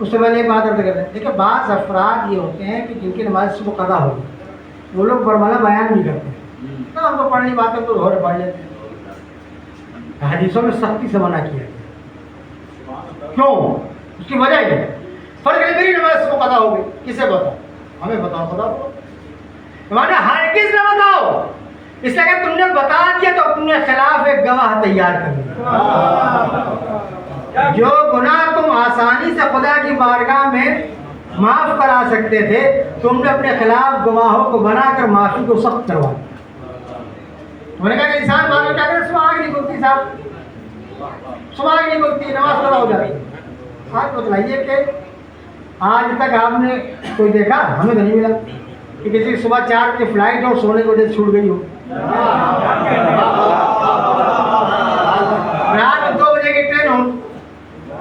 Speaker 2: اس سے پہلے ایک بات عرض کرتے ہیں، دیکھیں بعض افراد یہ ہوتے ہیں کہ جن کی نماز صبح قضا ہوگی وہ لوگ برملا بیان بھی کرتے ہیں، تو ہم تو پڑھنے کی بات ہے تو ظہر پڑھ لیتے ہیں۔ حدیثوں میں سختی سے منع کیا گیا، کیوں؟ اس کی وجہ یہ ہے فرق ہے میری نماز صبح قضا ہوگی، کسے بتاؤ؟ ہمیں بتاؤ، بتاؤ تمہارا ہرگز نہ بتاؤ، اس لیے کہ تم نے بتا دیا تو اپنے خلاف ایک گواہ تیار کر دیا۔ جو گناہ تم آسانی سے خدا کی بارگاہ میں معاف کرا سکتے تھے تم نے اپنے خلاف گواہوں کو بنا کر معافی کو سخت کروا دیا۔ انہوں نے کہا کہ انسان بعد میں کیا کرے، صبح آگ نہیں کھلتی صاحب، صبح آگ نہیں کھلتی، نماز قضا ہو جاتی۔ آج بتلائیے کہ آج تک آپ نے کوئی دیکھا، ہمیں تو نہیں ملا کہ کسی صبح 4 بجے فلائٹ ہو سونے کی وجہ سے چھوٹ گئی ہو، رات 2 بجے کی ٹرین ہو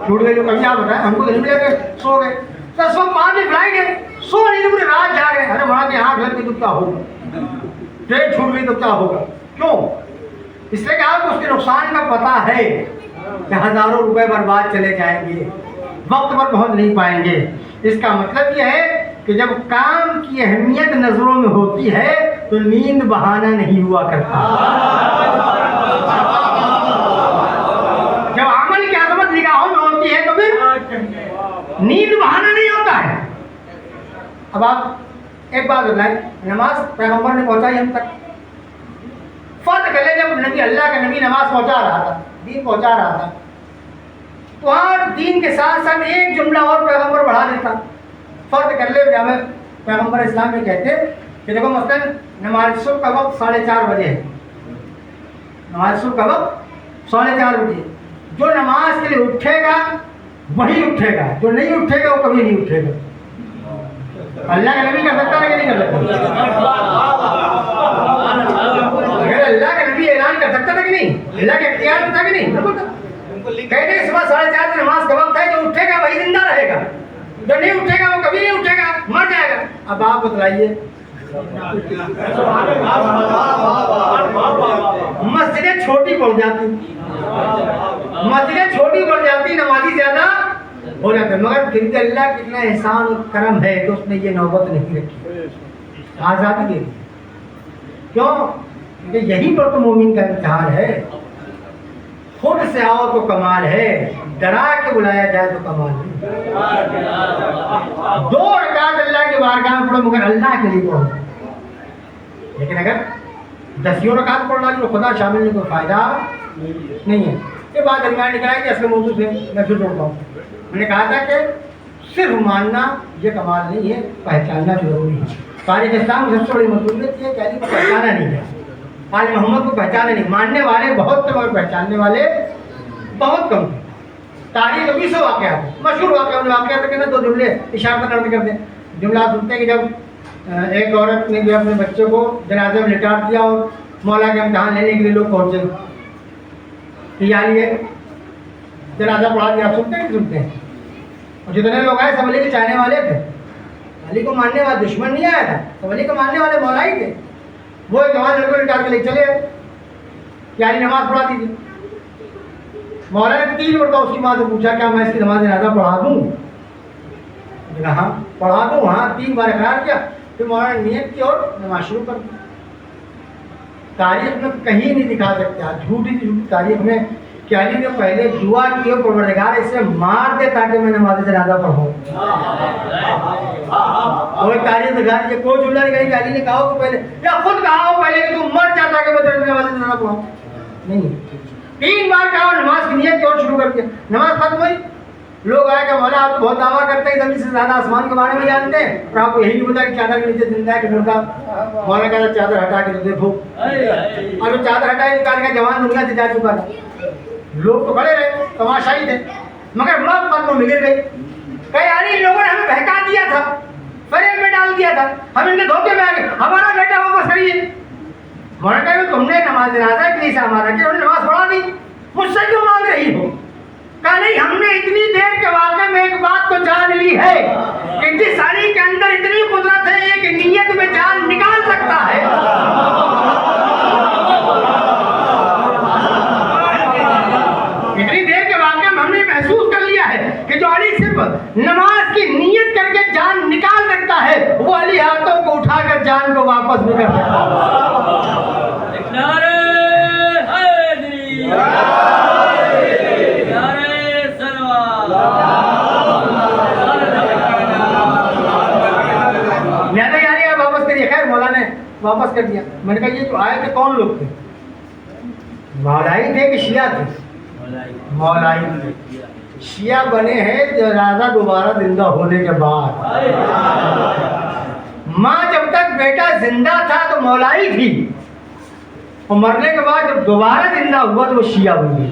Speaker 2: چھوٹ گئی ہو، کبھی آپ بتائیں، ہم کو تو نہیں ملا کہ سو گئے۔ تو صبح 5 بجے فلائٹ ہے، سو نہیں پوری رات جا گئے، ارے وہاں کی آنکھ لگ گئی تو کیا ہوگا، ٹرین چھوٹ گئی تو کیا ہوگا؟ کیوں؟ اس لیے کہ آپ کو اس کے نقصان کا پتہ ہے کہ ہزاروں روپے برباد چلے جائیں گے، وقت پر پہنچ نہیں پائیں گے۔ اس کا مطلب یہ ہے کہ جب کام کی اہمیت نظروں میں ہوتی ہے تو نیند بہانہ نہیں ہوا کرتا، جب عمل کی عظمت نگاہوں میں ہوتی ہے تو پھر نیند بہانہ نہیں ہوتا ہے۔ اب آپ ایک بات بتائیں، نماز پیغمبر نے پہنچائی ہم تک، فرض کر لیں جب نبی اللہ کا نبی نماز پہنچا رہا تھا، دین پہنچا رہا تھا، تو وہاں دین کے ساتھ ساتھ ایک جملہ اور پیغمبر بڑھا دیتا۔ فرض کر لے جب پیغمبر اسلام میں کہتے کہ دیکھو مثلاً نماز صبح کا وقت 4:30 بجے ہے، نماز صبح کا وقت 4:30 بجے، جو نماز کے لیے اٹھے گا وہی اٹھے گا، جو نہیں اٹھے گا وہ کبھی نہیں اٹھے گا۔ اللہ کا نبی کر سکتا ہے کہ نہیں کر سکتا؟ اگر اللہ کا نبی اعلان کر سکتا تھا کہ نہیں، اللہ کے اختیار میں تھا کہ نہیں؟ بالکل تھا۔ کہتے ہیں صبح 4:30 بجے نماز کا وقت ہے، جو اٹھے گا وہی زندہ رہے گا، جو نہیں اٹھے گا وہ کبھی نہیں اٹھے گا، مر جائے گا۔ اب آپ بتلائیے، مسجدیں چھوٹی پڑ جاتی، مسجدیں چھوٹی پڑ جاتی، نمازی زیادہ ہو جاتے، مگر پھر بھی اللہ کتنا احسان اور کرم ہے کہ اس نے یہ نوبت نہیں رکھی، آزادی دے دی۔ کیوں؟ کہ یہی پر تو مومن کا امتحان ہے، خود سے آؤ تو کمال ہے، ڈرا کے بلایا جائے تو کمال نہیں۔ 2 رکعت اللہ کی بارگاہ میں پڑھو مگر اللہ کے لیے پڑھو، لیکن اگر 10 رکعت پڑھ ڈالی تو خدا شامل نہیں، کوئی فائدہ نہیں ہے۔ یہ بات درمیان نکلا ہے کہ اصل موضوع سے میں پھر جوڑتا ہوں۔ میں نے کہا تھا کہ صرف ماننا یہ کمال نہیں ہے، پہچاننا ضروری ہے۔ تاریخ اسلام کی سب سے بڑی مصیبت یہ ہے کہ علی کو پہچانا نہیں ہے، آل محمد کو پہچانا نہیں، ماننے والے بہت تھے مگر پہچاننے والے بہت کم تھے۔ تاریخ 20 واقعات ہیں، مشہور واقعات کے نا 2 جملے اشارت کرتے ہیں۔ جملہ آپ سنتے ہیں کہ جب ایک عورت نے جو اپنے بچے کو جنازے میں لٹا دیا اور مولا کے امتحان لینے کے لیے لوگ پہنچے، یہ جنازہ پڑھا دیا، آپ سنتے ہیں کہ سنتے ہیں؟ اور جتنے لوگ آئے سب علی کے چاہنے والے تھے، علی کو ماننے والے، دشمن نہیں آیا تھا، سب علی کو ماننے والے مولا ہی تھے۔ وہ ایک جوان لڑکے لٹا کے لے چلے کہ علی نماز پڑھا دی تھی۔ مولا نے 3 مرتبہ اس کی ماں سے پوچھا کیا میں اس کی نماز جنازہ پڑھا دوں؟ ہاں پڑھا دوں، ہاں 3 بار اقرار کیا، پھر مولا نے نیت کی اور نماز شروع کر دی۔ تاریخ میں کہیں نہیں دکھا سکتے، جھوٹی تاریخ میں کہ علی نے پہلے دعا کی اور پروردگار اسے مار دے تاکہ میں نماز جنازہ پڑھوں۔ اور تاریخ دکھا دیجیے، کوئی جملہ نہیں کہی کہ علی نے کہا ہو کہ پہلے، یا خود کہا ہو پہلے کہ تم مر جاتا کہ میں تیرے نماز جنازہ پڑھوں، نہیں۔ 3 بار کہا اور نماز کی نیت کی اور شروع کر دیا، نماز ختم ہوئی۔ لوگ آئے کہ مولا آپ بہت دعویٰ کرتے ہیں زمین سے زیادہ آسمان کے بارے میں جانتے ہیں اور آپ کو یہی نہیں پتا کہ چادر کے نیچے زندہ ہے کہ مردہ۔ مولا کہا چادر ہٹا کے تو دیکھو، اور وہ چادر ہٹائی نکال کے جوان دنیا سے جا چکا تھا۔ لوگ تو کھڑے رہے، تماشائی تھے، مگر مت پر میں مگر گئی کہ یعنی لوگوں نے ہمیں بہکا دیا تھا، فریب میں ڈال دیا تھا، ہم ان کے دھوکے میں آ گئے، ہمارا بیٹا واپس کریے۔ مولا کہا تم نے نماز جنازہ کے لیے سے ہمارا کہ انہوں نے نماز پڑھا دی، مجھ سے کیوں مانگ رہی ہو؟ کہا نہیں، ہم نے اتنی دیر کے واقعے میں ایک بات تو جان لی ہے کہ جس علی کے اندر اتنی قدرت ہے کہ نیت میں جان نکال سکتا ہے، اتنی دیر کے واقعے میں ہم نے محسوس کر لیا ہے کہ جو علی صرف نماز کی نیت کر کے جان نکال سکتا ہے، وہ علی ہاتھوں کو اٹھا کر جان کو واپس بھی کر سکتا ہے۔ مولانا نے واپس کر دیا۔ میں نے کہا یہ جو آئے تھے کون لوگ تھے؟ مولائی تھے کہ شیعہ تھے؟ مولائی تھے۔ شیعہ بنے ہیں جنازہ دوبارہ زندہ ہونے کے بعد۔ ماں جب تک بیٹا زندہ تھا تو مولائی تھی، اور مرنے کے بعد جب دوبارہ زندہ ہوا تو وہ شیعہ ہوئی۔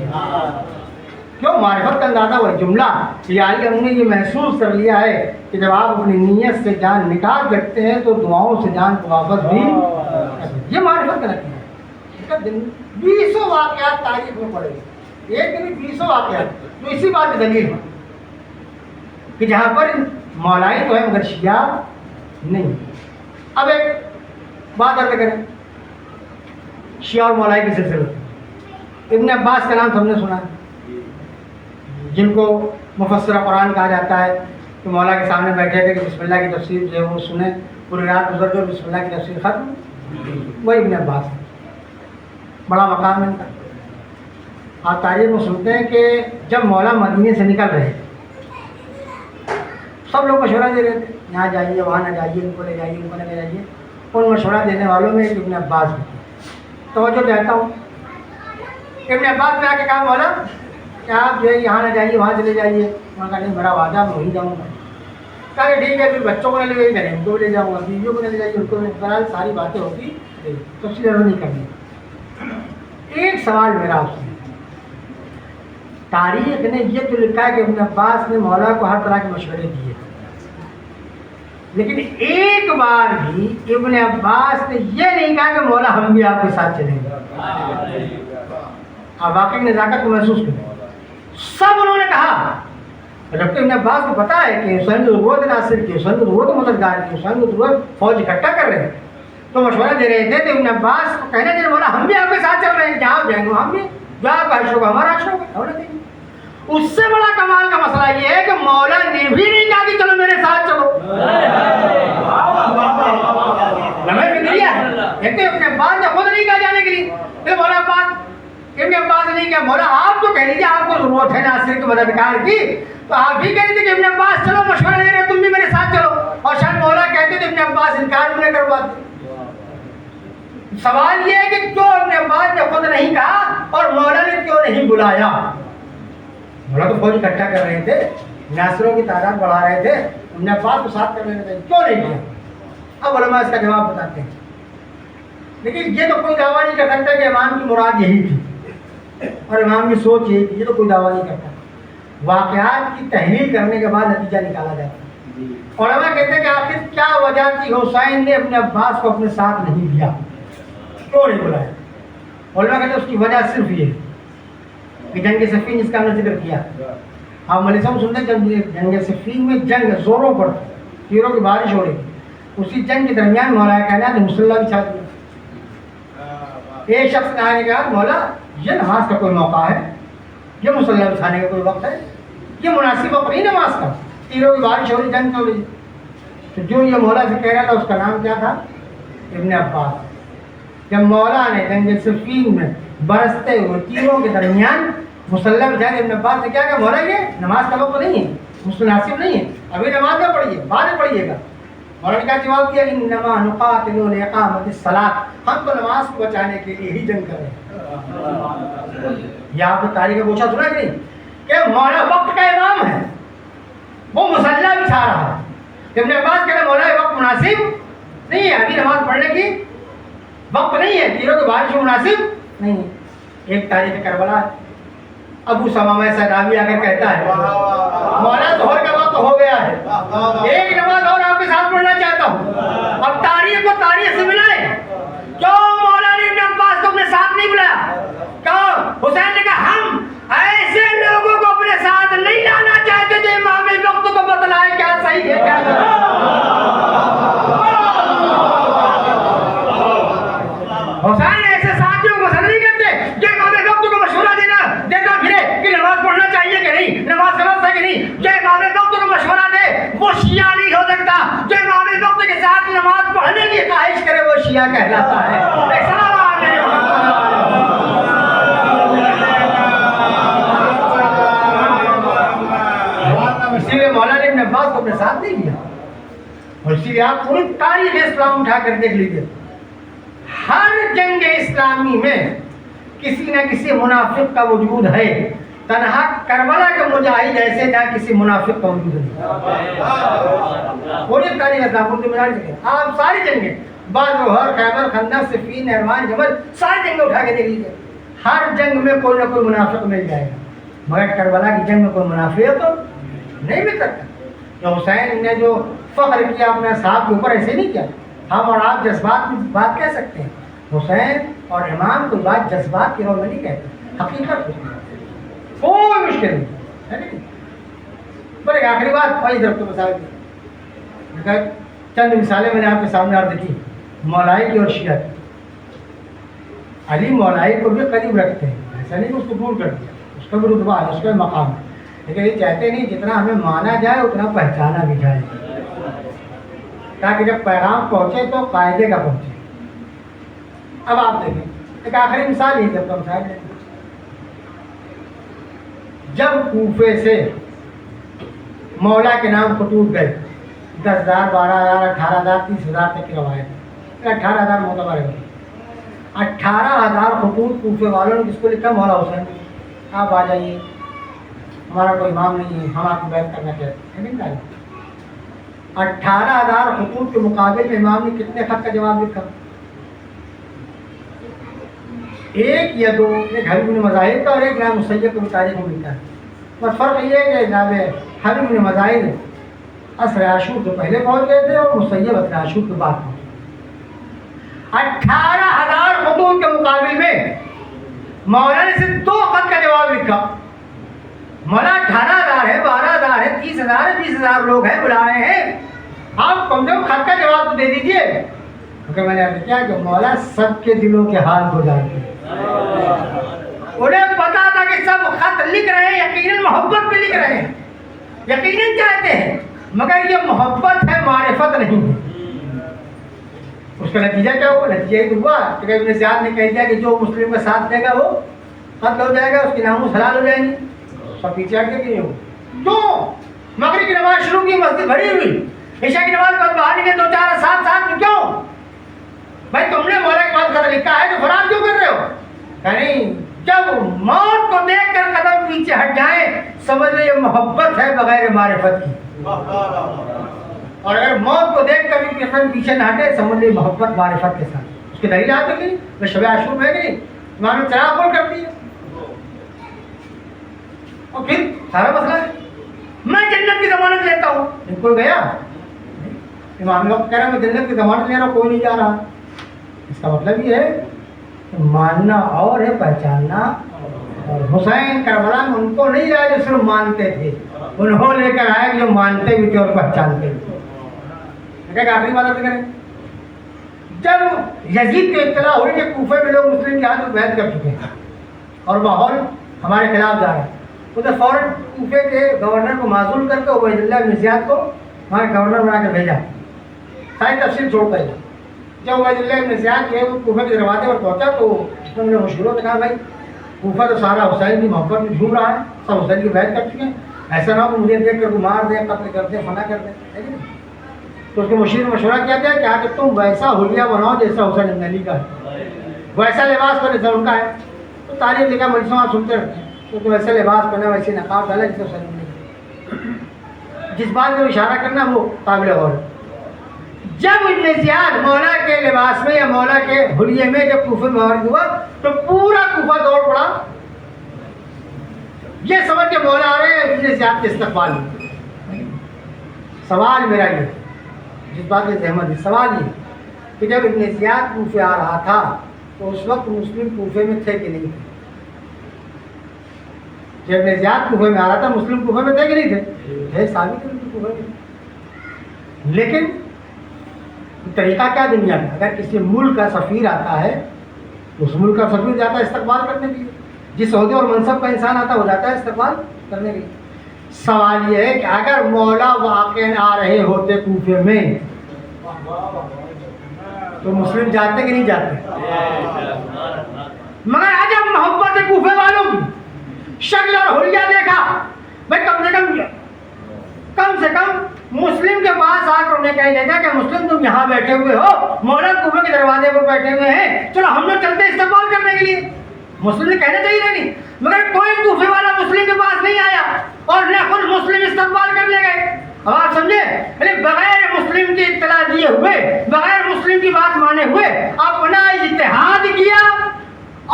Speaker 2: کیوں؟ معرفت کا اندازہ ہوا جملہ کہ ہم نے یہ محسوس کر لیا ہے کہ جب آپ اپنی نیت سے جان نکال سکتے ہیں تو دعاؤں سے جان کو واپس بھی، یہ معرفت کا نتیجہ ہے۔ 20 واقعات تاریخ میں پڑے گے، ایک نہیں 20 واقعات جو اسی بات کی دلیل ہے کہ جہاں پر مولائی تو ہے مگر شیعہ نہیں۔ اب ایک بات عرض کریں شیعہ اور مولائی کے سلسلے میں، ابن عباس کا نام سب نے سنا ہے، جن کو مفسر قرآن کہا جاتا ہے، کہ مولا کے سامنے بیٹھے تھے کہ بسم اللہ کی تفسیر جو ہے وہ سنیں، پوری رات گزر گئی بسم اللہ کی تفسیر ختم، وہی ابن عباس، بڑا مقام ہے ان کا۔ آپ تاریخ میں سنتے ہیں کہ جب مولا مدینے سے نکل رہے سب لوگ مشورہ دے رہے تھے، یہاں جائیے وہاں نہ جائیے، ان کو لے جائیے ان کو نہ لے جائیے۔ ان مشورہ دینے والوں میں ایک ابن عباس بھی تھے۔ توجہ دیتا ہوں، ابن عباس نے آ کے کہا مولا کہ آپ جو ہے یہاں نہ جائیے وہاں چلے جائیے۔ انہوں نے کہا نہیں میرا وعدہ میں وہیں جاؤں گا۔ کہا کہ ٹھیک ہے، پھر بچوں کو نہ لے جائیے ان کو لے جاؤں گا، بیویوں کو نہ لے جائیے ان کو، بہرحال ساری باتیں ہوتی تفصیل نہیں کرنی۔ ایک سوال میرا آپ سے، تاریخ نے یہ تو لکھا ہے کہ ابن عباس نے مولا کو ہر طرح کے مشورے دیے، لیکن ایک بار بھی ابن عباس نے یہ نہیں کہا کہ مولا ہم بھی آپ کے ساتھ چلیں گے۔ آپ واقعی نزاکت کو محسوس کریں، سب انہوں نے کہا، جبکہ ابن عباس کو پتا ہے کہ حسین کی ضرورت ناصر کی، حسین کی ضرورت مددگار کی، حسین کی ضرورت فوج اکٹھا کر رہے ہیں، تو مشورہ دے رہے تھے، تو ابن عباس کو کہنا چاہیے مولا ہم بھی آپ کے ساتھ چل رہے ہیں، جہاں آپ جائیں گے ہم بھی، جو آپ کا عرش ہوگا ہمارا عرش ہوگا، ہونا چاہیے۔ اس سے بڑا کمال کا مسئلہ یہ ہے کہ مولا نے بھی نہیں کہا کہ چلو میرے ساتھ چلو۔ لمحہ فکریہ ہے، ایک تو ابن عباس نے خود نہیں کہا جانے کے لیے، پھر مولا ابن عباس نے نہیں کہا مولا آپ تو کہہ لیجیے آپ کو ضرورت ہے ناصر کے مددگار کی، تو آپ بھی کہہ دیتے کہ ابن عباس چلو مشورہ دے رہے تم بھی میرے ساتھ چلو، اور شاید مولا کہتے تو ابن عباس انکار بھی نہ کرواتے۔ سوال یہ ہے کہ کیوں ابن عباس نے خود نہیں کہا اور مولا نے کیوں نہیں بلایا؟ مولا تو فوج اکٹھا کر رہے تھے، ناصروں کی تعداد بڑھا رہے تھے، ابن عباس کو ساتھ کر لینا چاہیے، کیوں نہیں کیا؟ اب علماء اس کا جواب بتاتے ہیں، لیکن یہ تو کوئی دعویٰ نہیں کر سکتا کہ امام کی مراد یہی تھی اور امام کی سوچ یہی تھی، یہ تو کوئی دعویٰ نہیں کرتا۔ واقعات کی تحلیل کرنے کے بعد نتیجہ نکالا جاتا ہے۔ علماء کہتے ہیں کہ آخر کیا وجہ تھی حسین نے اپنے عباس کو اپنے ساتھ نہیں لیا، کیوں نہیں بلایا؟ علماء کہتے ہیں اس کی وجہ صرف یہ کہ جنگ صفین جس کا ہم نے ذکر کیا، آپ مولوی صاحب سنتے ہیں جنگ صفین میں جنگ زوروں پر تیروں کی بارش ہو رہی، اسی جنگ کے درمیان مولا کائنات نے مصلی بچھا دیا۔ ایک شخص نے آنے کے بعد مولا یہ نماز کا کوئی موقع ہے، یہ مصلی بچھانے کا کوئی وقت ہے، یہ مناسب وقت نہیں نماز کا، تیروں کی بارش ہو رہی، جنگ ہو رہی۔ تو جو یہ مولا سے کہہ رہا تھا اس کا نام کیا تھا؟ ابن عباس۔ جب مولا نے جنگ صفین میں برستے ہوئے تیروں کے درمیان مصلی بچھانے، ابن عباس نے کیا کہا مولا یہ نماز کا وقت نہیں ہے، مناسب نہیں ہے، ابھی نماز نہ پڑھیے، بعد میں پڑھیے گا۔ مولا نے کیا جواب دیا؟ انما نقاتل لاقامۃ الصلاۃ، ہم تو نماز کو بچانے کے لیے ہی جنگ کر رہے ہیں۔ یہ آپ نے تاریخ کا گوشہ سنا کہ نہیں کہ مولا وقت کا امام ہے، وہ مصلی بچھا رہا ہے، ابن عباس کہہ رہے مولا یہ وقت مناسب نہیں ہے، ابھی نماز پڑھنے کی وقت نہیں ہے، تیروں کی بارش مناسب نہیں ہے۔ ایک تاریخ کربلا ابو ثمامہ سہراوی آ کر کہتا ہے مولا ظہر کا وقت ہو گیا ہے، ایک نماز اور آپ کے ساتھ پڑھنا چاہتا ہوں۔ اب تاریخ کو تاریخ سے ملائے، کیوں مولا نے ابن عباس کو اپنے ساتھ نہیں بلایا؟ کیوں؟ حسین نے کہا ہم ایسے لوگوں کو اپنے ساتھ اسی لیے آپ پوری تاریخ اسلام اٹھا کر دیکھ لیجیے، ہر جنگ اسلامی میں کسی نہ کسی منافق کا وجود ہے، تنہا کربلا کے مجاہد ایسے نہ کسی منافق کا وجود نہیں، پوری تاریخ اسلام کو ملا سکے آپ ساری جنگیں، بدر، خیبر، خندق، صفین، نہروان، جمل، ساری جنگیں اٹھا کے دیکھ لیجیے، ہر جنگ میں کوئی نہ کوئی منافق مل جائے گا، مگر کربلا کی جنگ میں کوئی منافق تو نہیں مل سکتا۔ کہ حسین نے جو فخر کیا اپنے صاحب کے اوپر، ایسے نہیں کیا، ہم اور آپ جذبات کی بات کہہ سکتے ہیں، حسین اور امام کوئی بات جذبات کی روح میں نہیں کہتے، حقیقت ہوتی ہے، کوئی مشکل نہیں ہے نا۔ بولے آخری بات وہی ضرورت مثال کی، چند مثالیں میں نے آپ کے سامنے عرض کی، مولائی کی اور شیعہ کی۔ علی مولائی کو بھی قریب رکھتے ہیں، ایسا نہیں کہ اس کو دور کر دیا، اس کا بھی رتبہ ہے، اس کا بھی مقام ہے، لیکن یہ چاہتے نہیں جتنا ہمیں مانا جائے اتنا پہچانا بھی جائے، تاکہ جب پیغام پہنچے تو قاعدے کا پہنچے۔ اب آپ دیکھیں ایک آخری مثال ہی جب مثال ہے، جب کوفے سے مولا کے نام خطوط گئے 10,000، 12,000، 18,000، 30,000 تک کی روایت، 18,000 معتبر ہے، 18,000 خطوط کوفے والوں نے جس کو لکھا مولا حسین، آپ آ جائیے، ہمارا کوئی امام نہیں ہے، ہم آپ کو بیعت کرنا چاہتے ہیں۔ 18,000 خطوط کے مقابل میں امام نے کتنے خط کا جواب لکھا؟ ایک یا دو، ایک حبیب بن مظاہر کا اور ایک جناب مسیب کو تاریخ میں ملتا ہے، بس فرق یہ ہے کہ جناب حبیب بن مظاہر عصر عاشور سے پہلے پہنچ گئے تھے اور مسیب عصر عاشور کے بعد پہنچے۔ 18,000 خطوط کے مقابل میں مولا نے صرف 2 خط کا جواب لکھا۔ مولا 18,000 ہے، 12,000 ہے، 30,000 ہے، 20,000 لوگ ہیں، بلا رہے ہیں، آپ کم سے کم خط کا جواب تو دے دیجیے۔ کیونکہ میں نے عرض کیا کہ مولا سب کے دلوں کے حال کو جانتے ہیں، انہیں پتا تھا کہ سب خط لکھ رہے ہیں، یقیناً محبت پہ لکھ رہے ہیں، یقیناً چاہتے ہیں، مگر یہ محبت ہے، معرفت نہیں ہے۔ اس کا نتیجہ کیا ہوا؟ نتیجہ یہ ہوا کہ ابن زیاد نے کہہ دیا کہ جو مسلم کا ساتھ دے گا وہ قتل ہو جائے گا، اس کی ناموس حلال ہو جائے گی، سب پیچھے ہٹ کے نہیں ہو۔ کیوں؟ مغرب کی نماز شروع کی، مسجد بھری ہوئی، عشاء کی نماز بعد باہر نکلے 2-4 ساتھ میں، کیوں بھائی تم نے مولا کے بعد خط لکھا ہے تو فرار کیوں کر رہے ہو؟ کہ نہیں، جب موت کو دیکھ کر قدم پیچھے ہٹ جائیں سمجھ لیں یہ محبت ہے بغیر معرفت کی، اور اگر موت کو دیکھ کر بھی قدم پیچھے نہ ہٹے سمجھ لیں محبت معرفت کے ساتھ۔ اس کی دلیل آتے گئی، میں شب عاشور میں گئی، امام نے چراغ کھول کر دیا، اور پھر سارا مسئلہ ہے میں جنت کی ضمانت لیتا ہوں، کوئی گیا؟ امام لوگ کہہ رہے ہیں میں جنت کی ضمانت لے رہا ہوں، کوئی نہیں جا رہا۔ اس کا مطلب یہ ہے کہ ماننا اور ہے، پہچاننا اور۔ حسین کربلا میں ان کو نہیں لایا جو صرف مانتے تھے، انہوں لے کر آئے کہ جو مانتے بھی تھے اور پہچانتے بھی تھے۔ آخری بات آپ کریں، جب یزید کی اطلاع ہوئی کہ کوفے میں لوگ مسلم کے ہاتھ میں بیعت کر چکے ہیں اور ماحول ہمارے خلاف جا رہا ہے، ادھر فوراً کوفے کے گورنر کو معزول کر کے عبید اللہ بن زیاد کو وہاں گورنر بنا کے بھیجا، ساری تفصیل چھوڑ کر۔ جب عبید اللہ بن زیاد جو ہے وہ کوفے کے دروازے پر پہنچا تو اس نے مشہوروں نے کہا بھائی کوفہ تو سارا حسین کی محبت میں جھوم رہا ہے، سب حسین کی بیعت کر چکے ہیں، ایسا نہ ہو کہ مجھے دیکھ کر مار دیں، قتل کر دیں، فنا کر دیں۔ تو اس کے مشیر نے مشورہ کیا تھا کہ آگے تم ویسا حلیہ بناؤ جیسا حسین بن علی کا ہے، ویسا لباس پہنے جیسا ان کا ہے۔ تو تاریخ لکھا مجلسوں آپ سنتے رہتے ہیں، تو ویسے لباس پہنا، ویسے نقاب ڈالا جیسے حسین بن علی۔ جس بات میں اشارہ کرنا وہ قابل غور ہے۔ جب ابن زیاد مولا کے لباس میں یا مولا کے حلیے میں جب کوفے میں وارد ہوا تو پورا کوفہ دوڑ پڑا، یہ سمجھ کے مولا آ رہے ہیں ابن زیاد کے استقبال میں۔ سوال میرا یہ، جس بات میں زحمت ہے، سوال یہ کہ جب ابن زیاد کوفے آ رہا تھا تو اس وقت مسلم کوفے میں تھے کہ نہیں تھے؟ جب ابن زیاد کوفے میں آ رہا تھا مسلم کوفے میں تھے کہ نہیں تھے؟ ثابت ہے کوفے میں۔ لیکن طریقہ کیا دنیا میں، اگر کسی ملک کا سفیر آتا ہے تو اس ملک کا سفیر جاتا ہے استقبال کرنے کے لیے، جس عہدے اور منصب کا انسان آتا ہے وہ جاتا ہے استقبال کرنے کے لیے۔ سوال یہ ہے کہ اگر مولا واقع آ رہے ہوتے کوفے میں تو مسلم جاتے کہ نہیں جاتے؟ مگر عجب محبت ہے کوفے والوں کی، شکل اور حلیہ دیکھا، بھائی کم سے کم مسلم کے پاس آ کر انہیں کہنا کہنے لگا کہ مسلم تم یہاں بیٹھے ہوئے ہو, مولا کوفہ کے دروازے پر بیٹھے ہوئے ہیں, چلو ہم لوگ چلتے استقبال کرنے کے لیے. مسلم نے کہنا چاہیے نہیں, مگر کوئی کوفے والا مسلم کے پاس نہیں آیا اور نہ خود مسلم استقبال کرنے گئے. اب آپ سمجھے, بغیر مسلم کی اطلاع دیے ہوئے, بغیر مسلم کی بات مانے ہوئے اپنا اجتہاد کیا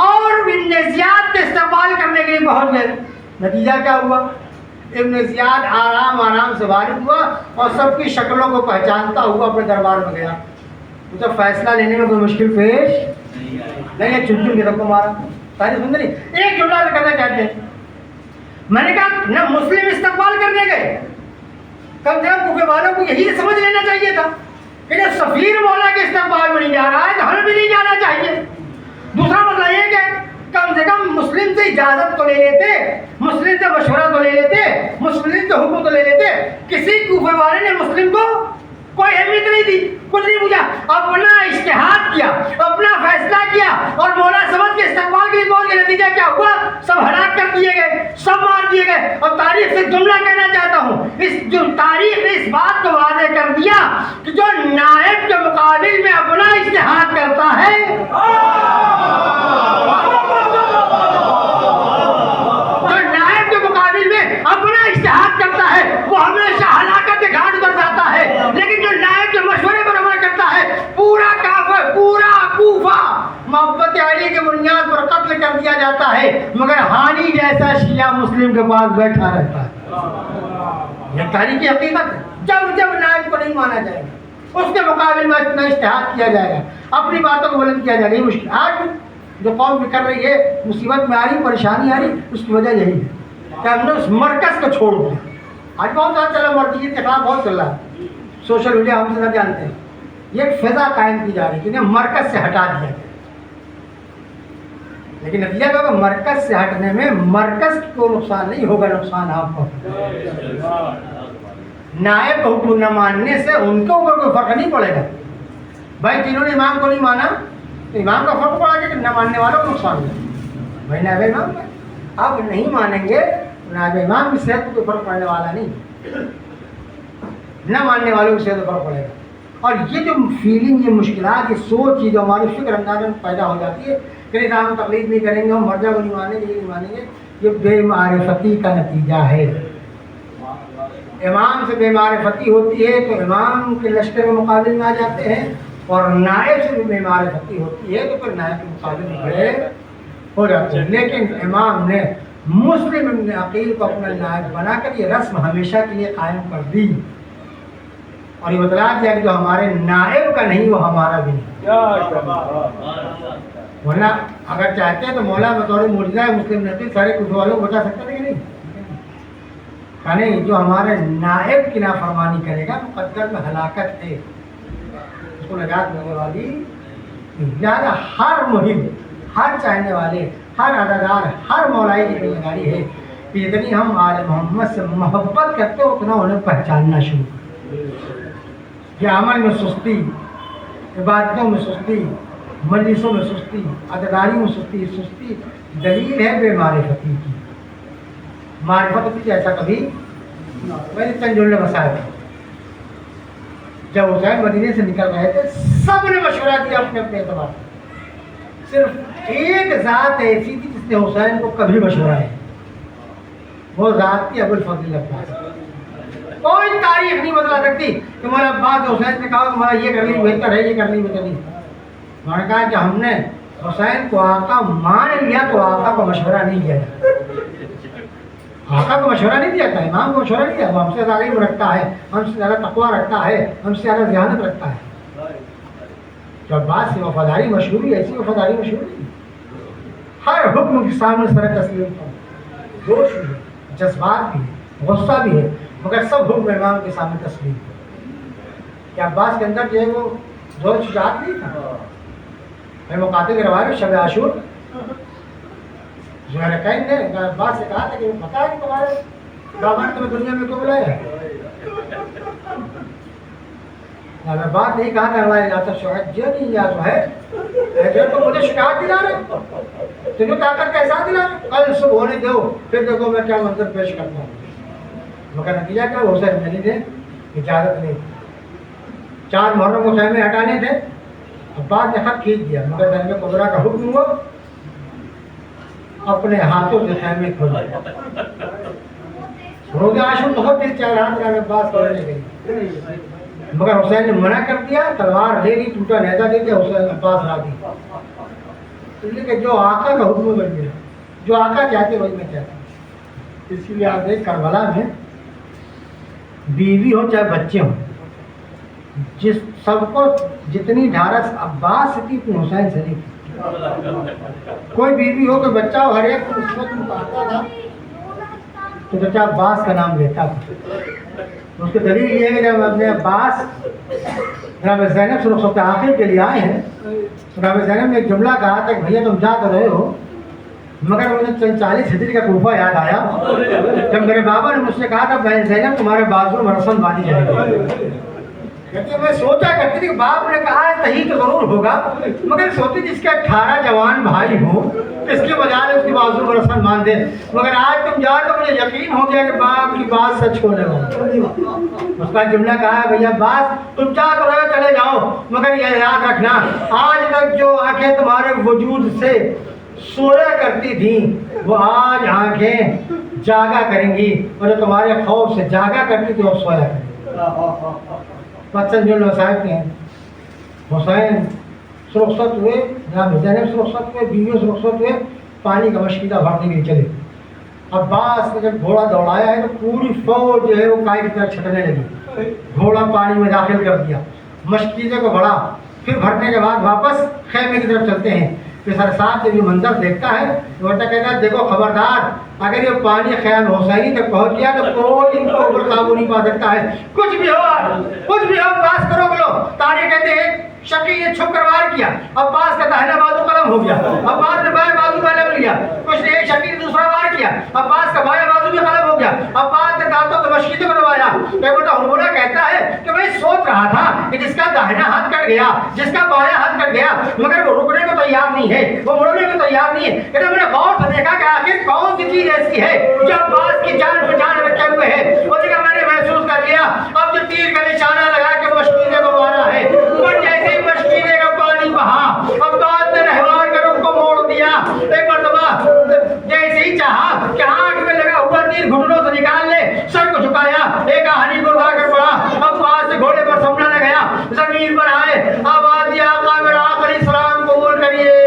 Speaker 2: اور ابن زیاد کے استقبال کرنے کے لیے پہنچ گئے. نتیجہ کیا ہوا؟ ابن زیاد آرام سے وارد ہوا اور سب کی شکلوں کو پہچانتا ہوا اپنے دربار میں گیا. اسے فیصلہ لینے میں کوئی مشکل پیش نہیں, چن چن کے سب کو مارا. ساری سن نہیں, ایک جملہ کرنا چاہتے ہیں. میں نے کہا نہ مسلم استقبال کرنے گئے, کم سے کم کوفے والوں کو یہی سمجھ لینا چاہیے تھا کہ جب سفیر مولا کے استقبال میں نہیں جا رہا ہے تو ہمیں بھی نہیں جانا چاہیے. دوسرا مسئلہ یہ کہ کم سے کم مسلم سے اجازت تو لے لیتے, مسلم سے مشورہ تو لے لیتے, مسلم سے حکم تو لے لیتے. کسی کوفے والے نے مسلم کو کوئی اہمیت نہیں دی, کچھ نہیں پوچھا, اپنا اجتہاد کیا, اپنا فیصلہ کیا اور مولا سمجھ کے استقبال کے لیے پہنچ گئے. نتیجہ کیا ہوا؟ سب ہلاک کر دیے گئے, سب مار دیے گئے. اور تاریخ سے جملہ کہنا چاہتا ہوں, جو تاریخ نے اس بات کو واضح کر دیا کہ جو نائب کے مقابل میں اپنا اجتہاد کرتا ہے, جو نائب کے مقابل میں اپنا اجتہاد کرتا ہے وہ ہمیشہ ہلاکت کے گھاٹ اتر جاتا ہے. لیکن جو نائب کے مشورے پر عمل کرتا ہے, پورا کافر, پورا کوفہ محبت علی کے بنیاد پر قتل کر دیا جاتا ہے, مگر ہانی جیسا شیعہ مسلم کے پاس بیٹھا رہتا ہے. یہ تاریخی حقیقت ہے. جب جب نائب کو نہیں مانا جائے گا, اس کے مقابل میں اپنا اجتہاد کیا جائے گا, اپنی باتوں کو بلند کیا جائے گا. یہ مشکل آج جو قوم بکھر رہی ہے, مصیبت میں آ رہی, پریشانی آ رہی, اس کی وجہ یہی ہے کہ ہم نے اس مرکز کو چھوڑ دیا. آج بہت زیادہ چل رہا ہے, مرکزیت کے خلاف بہت چل رہا ہے, سوشل میڈیا ہم سے نہ جانتے ہیں. یہ ایک فضا قائم کی جا رہی ہے کہ انہیں مرکز سے ہٹا دیا گیا. لیکن نتیجہ کیا ہوگا؟ مرکز سے ہٹنے میں مرکز کو نقصان نہیں ہوگا, نقصان آپ کو. نائب کو حکم نہ ماننے سے ان کے اوپر کوئی فرق نہیں پڑے گا. بھائی جنہوں نے امام کو نہیں مانا تو امام کا فرق پڑا گا کہ نہ ماننے والوں کو نقصان ہوگا. بھائی نائب امام کا آپ نہیں مانیں گے, نائب امام کی صحت کو کوئی فرق پڑنے والا نہیں, نہ ماننے والوں کی صحت کو فرق پڑے گا. اور یہ جو فیلنگ, یہ مشکلات, یہ سوچ, یہ جو ہماری فکر انداز میں پیدا ہو جاتی ہے کہ ہم تقلید نہیں کریں گے, ہم مرجع کو نہیں مانیں گے, یہ نہیں مانیں گے, یہ بے معرفتی کا نتیجہ ہے. امام سے بے معرفتی ہوتی ہے تو امام کے لشکر کے مقابل میں آ جاتے ہیں, اور نائب سے بھی بے معرفتی ہوتی ہے تو پھر نائب کے مقابل میں کھڑے ہو جاتے ہیں. لیکن امام نے مسلم ابن عقیل کو اپنا نائب بنا کر یہ رسم ہمیشہ کے لیے قائم کر دی, اور یہ بتلا دیا کہ جو ہمارے نائب کا نہیں وہ ہمارا بھی نہیں. ورنہ اگر چاہتے ہیں تو مولا بطور معجزہ مسلم نبی سارے کفر والوں کو بتا سکتے تھے کہ نہیں, نہیں, جو ہمارے نائب کی نافرمانی کرے گا مقدر میں ہلاکت ہے, اس کو نجات ملنے والی. لہٰذا ہر مہم, ہر چاہنے والے, ہر ادادار, ہر مولائی کی ذمہ داری ہے کہ جتنی ہم آل محمد سے محبت کرتے ہو اتنا انہیں پہچاننا شروع کریں. یہ عمل میں سستی, عبادتوں میں سستی, مجلسوں میں سستی, عدداری میں سستی دلیل ہے بے معرفتی کی. معرفت ہوتی تھی ایسا کبھی میں نے چند جملے بسائے تھے. جب حسین مدینے سے نکل رہے تھے سب نے مشورہ دیا اپنے اپنے اعتبار سے, صرف ایک ذات ایسی تھی جس نے حسین کو کبھی مشورہ ہے, وہ ذات تھی ابوالفضل عباس. کوئی تاریخ نہیں بتلا سکتی کہ مولا عباس حسین نے کہا کہ مولا یہ کرنی بہتر ہے, یہ کرنی بہتر نہیں. انہوں نے کہا کہ ہم نے حسین کو آقا مان لیا تو آقا کو مشورہ نہیں دیا جاتا, آقا کو مشورہ نہیں دیا تھا, امام کو مشورہ نہیں دیا. وہ ہم سے زیادہ علم رکھتا ہے, ہم سے زیادہ تقویٰ رکھتا ہے, ہم سے زیادہ ذہانت رکھتا ہے. جو عباس کی وفاداری مشہوری, ایسی وفاداری مشہوری, ہر حکم کے سامنے سر تسلیم تھا, جوش بھی ہے, جذبات بھی ہے, غصہ بھی ہے, مگر سب حکم امام کے سامنے تسلیم تھا. کہ عباس کے اندر جو ہے وہ زور شجاعت نہیں تھا. میں مقاتل کے روایت شب عاشور زہرقین نے عباس سے کہا تھا کہ پتا ہے کہ تمہارے بابا نے تمہیں دنیا میں کیوں بلایا. میں بات نہیں کہا تھا ہمارے جاتا شہد جی یا جو ہے تو مجھے شکایت دلا رہے, تمہیں طاقت کا احساس دلا رہے, کل صبح ہونے دو پھر دیکھو میں کیا منظر پیش کرتا ہوں. مگر نتیجہ کیا, حسین علی نے اجازت نہیں. 4 محرم کو خیمے ہٹانے تھے. عباس نے خط کھینچ دیا مگر درجہ کبرا کا حکم ہوا اپنے ہاتھوں سے خیمے کھولے. روز عاشور بہت دل چاہ رہا تھا عباس کو لینے گئی مگر حسین نے منع کر دیا. تلوار لے لی, ٹوٹا نیزہ دے دیا. حسین عباس راضی, اس لیے کہ جو آقا کا حکم بن گیا, جو آقا چاہتے وہی میں چاہتا. اس لیے آپ دیکھ کربلا میں بیوی ہو چاہے بچے ہوں, جس سب کو جتنی ڈھارس عباس سے تھی اتنی حسین سے نہیں تھی. کوئی بیوی ہو کوئی بچہ ہو, ہر ایک کو اس وقت مکاتا تھا تو بچہ عباس کا نام لیتا تھا. اس کی دلیل یہ ہے کہ جب اپنے عباس جناب زینب سے رخصت آخر کے لیے آئے ہیں, جناب زینب نے ایک جملہ کہا تھا کہ بھیا تم جا تو رہے ہو مگر مجھے 40 ہجری کا کوفہ یاد آیا جب میرے بابا نے مجھ سے کہا تھا بہن زینب تمہارے بازو میں رسم باندھی جائے گی. کہتے میں سوچا کرتی تھی کہ باپ نے کہا ہے صحیح تو ضرور ہوگا مگر سوچتی جس کے 18 جوان بھائی ہوں اس کے بجائے اس کی بازو میں رسم باندھ دے. مگر آج تم جا تو مجھے یقین ہو گیا کہ باپ کی بات سچ ہونے والی. اس کا جملہ کہا ہے بھیا باس تم جا کر رہے چلے جاؤ مگر یہ یاد رکھنا آج تک جو آنکھیں تمہارے وجود سے سویا کرتی تھیں وہ آج آنکھیں جاگا کریں گی اور جو تمہارے خوف سے جاگا کرتی تھی وہ سویا کریں گی. بچن جو صاحب کے ہیں حسین سرخصت ہوئے, جناب زینب سرخصت ہوئے, بیویوں سرخصت ہوئے, پانی کا مشکیدہ بھرنے کے لیے چلے. عباس نے جب گھوڑا دوڑایا ہے تو پوری فوج جو ہے وہ کائی کی طرح چھٹنے لگی. گھوڑا پانی میں داخل کر دیا, مشکیدے کو بڑھا, پھر بھرنے کے بعد واپس خیمے کی طرف چلتے ہیں. کہ سرسات جب یہ منظر دیکھتا ہے تو بیٹا کہتا ہے دیکھو خبردار اگر یہ پانی خیام حسینی تک پہنچ گیا تو کوئی ان کو اوپر قابو نہیں پا سکتا ہے. کچھ بھی ہو پاس کرو بولو. تاریخ کہتے ہیں شقی نے چھپ کر وار کیا, عباس کا داہنا بازو قلم ہو گیا, عباس نے بائیں بازو میں لگ لیا. کچھ نے ایک شقی نے دوسرا وار کیا, عباس کا بائیں بازو بھی قلم ہو گیا. عباس نے دانتوں کو مشکیزوں کو دبایا. بیٹا ہرمونا کہتا ہے کہ میں سوچ رہا تھا کہ جس کا داہنا ہاتھ کٹ گیا, جس کا بایاں ہاتھ کٹ گیا مگر وہ رکنے کو تیار نہیں ہے, وہ مڑنے کو تیار نہیں ہے. کہ میں نے غور سے دیکھا کہ آخر کون سی چیز ایسی ہے جو عباس کی جان پہ جان رکھے ہوئے ہے. اور جگہ میں نے محسوس کر لیا اب جو تیر کا نشانہ لگا کے مشکیزے کو مارا ہے اور جیسے ہی مشکیزے کا پانی بہا عباس نے رہوار کے رخ کو موڑ دیا. ایک مرتبہ جیسے ہی چاہا کہ آنکھ میں لگا ہوا تیر گھٹنوں سے نکال لے, سر کو جھکایا, ایک آہنی کو اٹھا کر پڑا. عباس سے گھوڑے پر سنبھلا نہ گیا, زمین پر آئے, آواز دیا آقا میرا آخری سلام قبول کریے.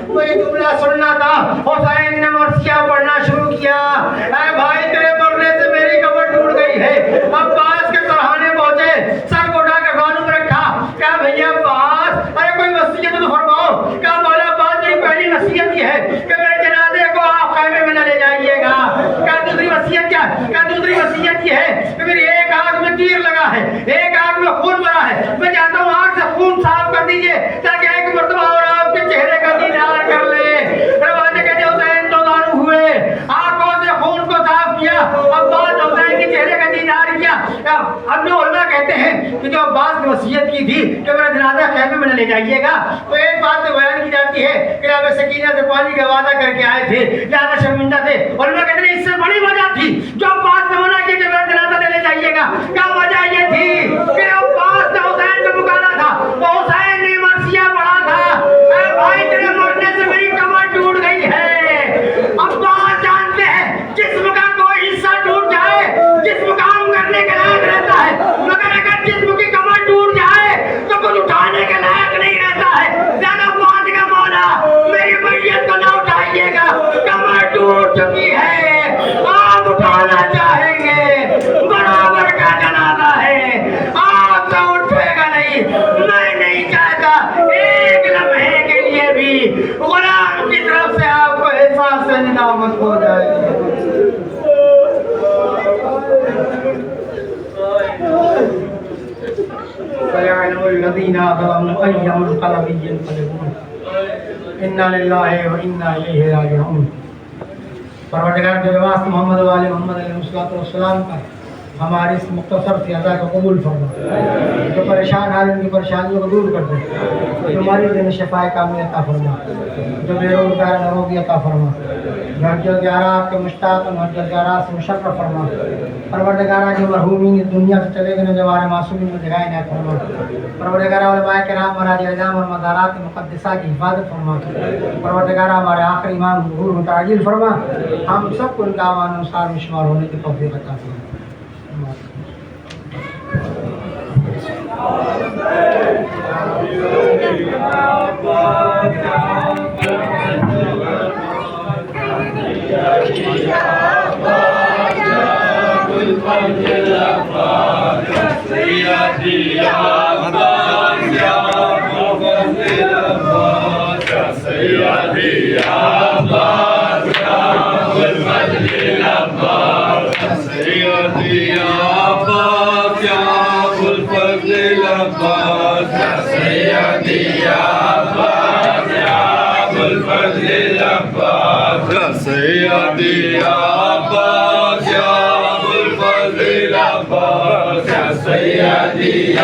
Speaker 2: وہی جملہ سننا تھا. حسین نے مرثیہ پڑھنا شروع کیا. اے بھائی تیرے مرنے سے میری کمر ٹوٹ گئی ہے. عباس کے سرہانے پہنچے, سر کو اٹھا کے گانوں میں رکھا. کیا بھیا عباس ارے کوئی وصیت تو فرماؤ. کیا مولا عباس میری پہلی نصیحت یہ ہے کہ میرے جنازے کو آپ خیمے میں نہ لے جائیے گا. کیا دوسری وصیت کیا, کیا دوسری وصیت یہ ہے کہ میری ایک آنکھ میں تیر لگا ہے, ایک آنکھ میں خون مرا ہے, میں چاہتا ہوں آنکھ سے خون صاف کر دیجیے تاکہ ایک مرتبہ اور آپ کے چہرے کا دیدار کر لے. روانے کہتے حسین تو دارو ہوئے, آنکھوں سے خون کو صاف کیا, عباس حسین کے چہرے کا دیدار کیا. اب جو علماء کہتے ہیں کہ جو عباس نے وصیت کی تھی کہ میرا جنازہ خیمے میں نہ لے جائیے گا تو ایک بات تو بیان کی جاتی ہے کہ آپ سکینہ سے پانی کا وعدہ کر کے آئے تھے, زیادہ شرمندہ تھے. علماء کہتے ہیں اس سے بڑی وجہ تھی جو عباس نے منع کیا کہ میرا جنازہ نہ لے جائیے گا. کیا وجہ یہ تھی کہ عباس نے حسین کو پکارا تھا, وہ حسین نے مرثیہ پڑھا تھا. اے بھائی تیرے مرنے سے میری کمر ٹوٹ گئی ہے. عباس جانتے ہیں جسم کا کوئی حصہ ٹوٹ جائے جسم کام کرنے کے لائق رہتا ہے, مگر اگر جسم کی کمر ٹوٹ جائے تو کچھ اٹھانے کے لائق نہیں رہتا ہے. زیادہ بات کا مولا میری میت کو نہ اٹھائیے گا, کمر ٹوٹ چکی ہے, آپ اٹھانا چاہیں گے برابر کا جنازہ ہے, آپ سے اٹھے گا نہیں. میں نہیں چاہتا ایک لمحے کے لیے بھی غلام کی طرف سے آپ کو احساس ندامت ہو جائے. فَيَعْلَمُ الَّذِينَ ظَلَمُوا أَيَّ مُنقَلَبٍ يَنقَلِبُونَ اِنَّا لِلَّهِ وَإِنَّا إِلَيْهِ رَاجِعُونَ. پروردگار کے واسطے محمد والے محمد علیہ الصلوۃ والسلام کا ہماری اس مختصر سی ادا کو قبول فرما. جو پریشان حال ان کی پریشانیوں کو دور کر دے. جو مریض ان شفا کامل عطا فرما. جو بے روزگار نروگی عطا فرما. گھر جو زیارات کے مشتاق ہیں ہر زیارات سے مشرف فرما. پروردگارہ جو مرحومین دنیا سے چلے گئے جو ہمارے معصومین کو جگہ عنایت فرما. پروردگارہ علماء کرام مراجع اعظام اور مزارات مقدسہ کی حفاظت فرما. پروردگارہ ہمارے آخری امام ظہور متعجل فرما. ہم سب کو ان کا امان انصار میں شمار ہونے کی توفیق عطا فرما.
Speaker 3: سيدي عباس يا ابو الفضل عباس يا سيدي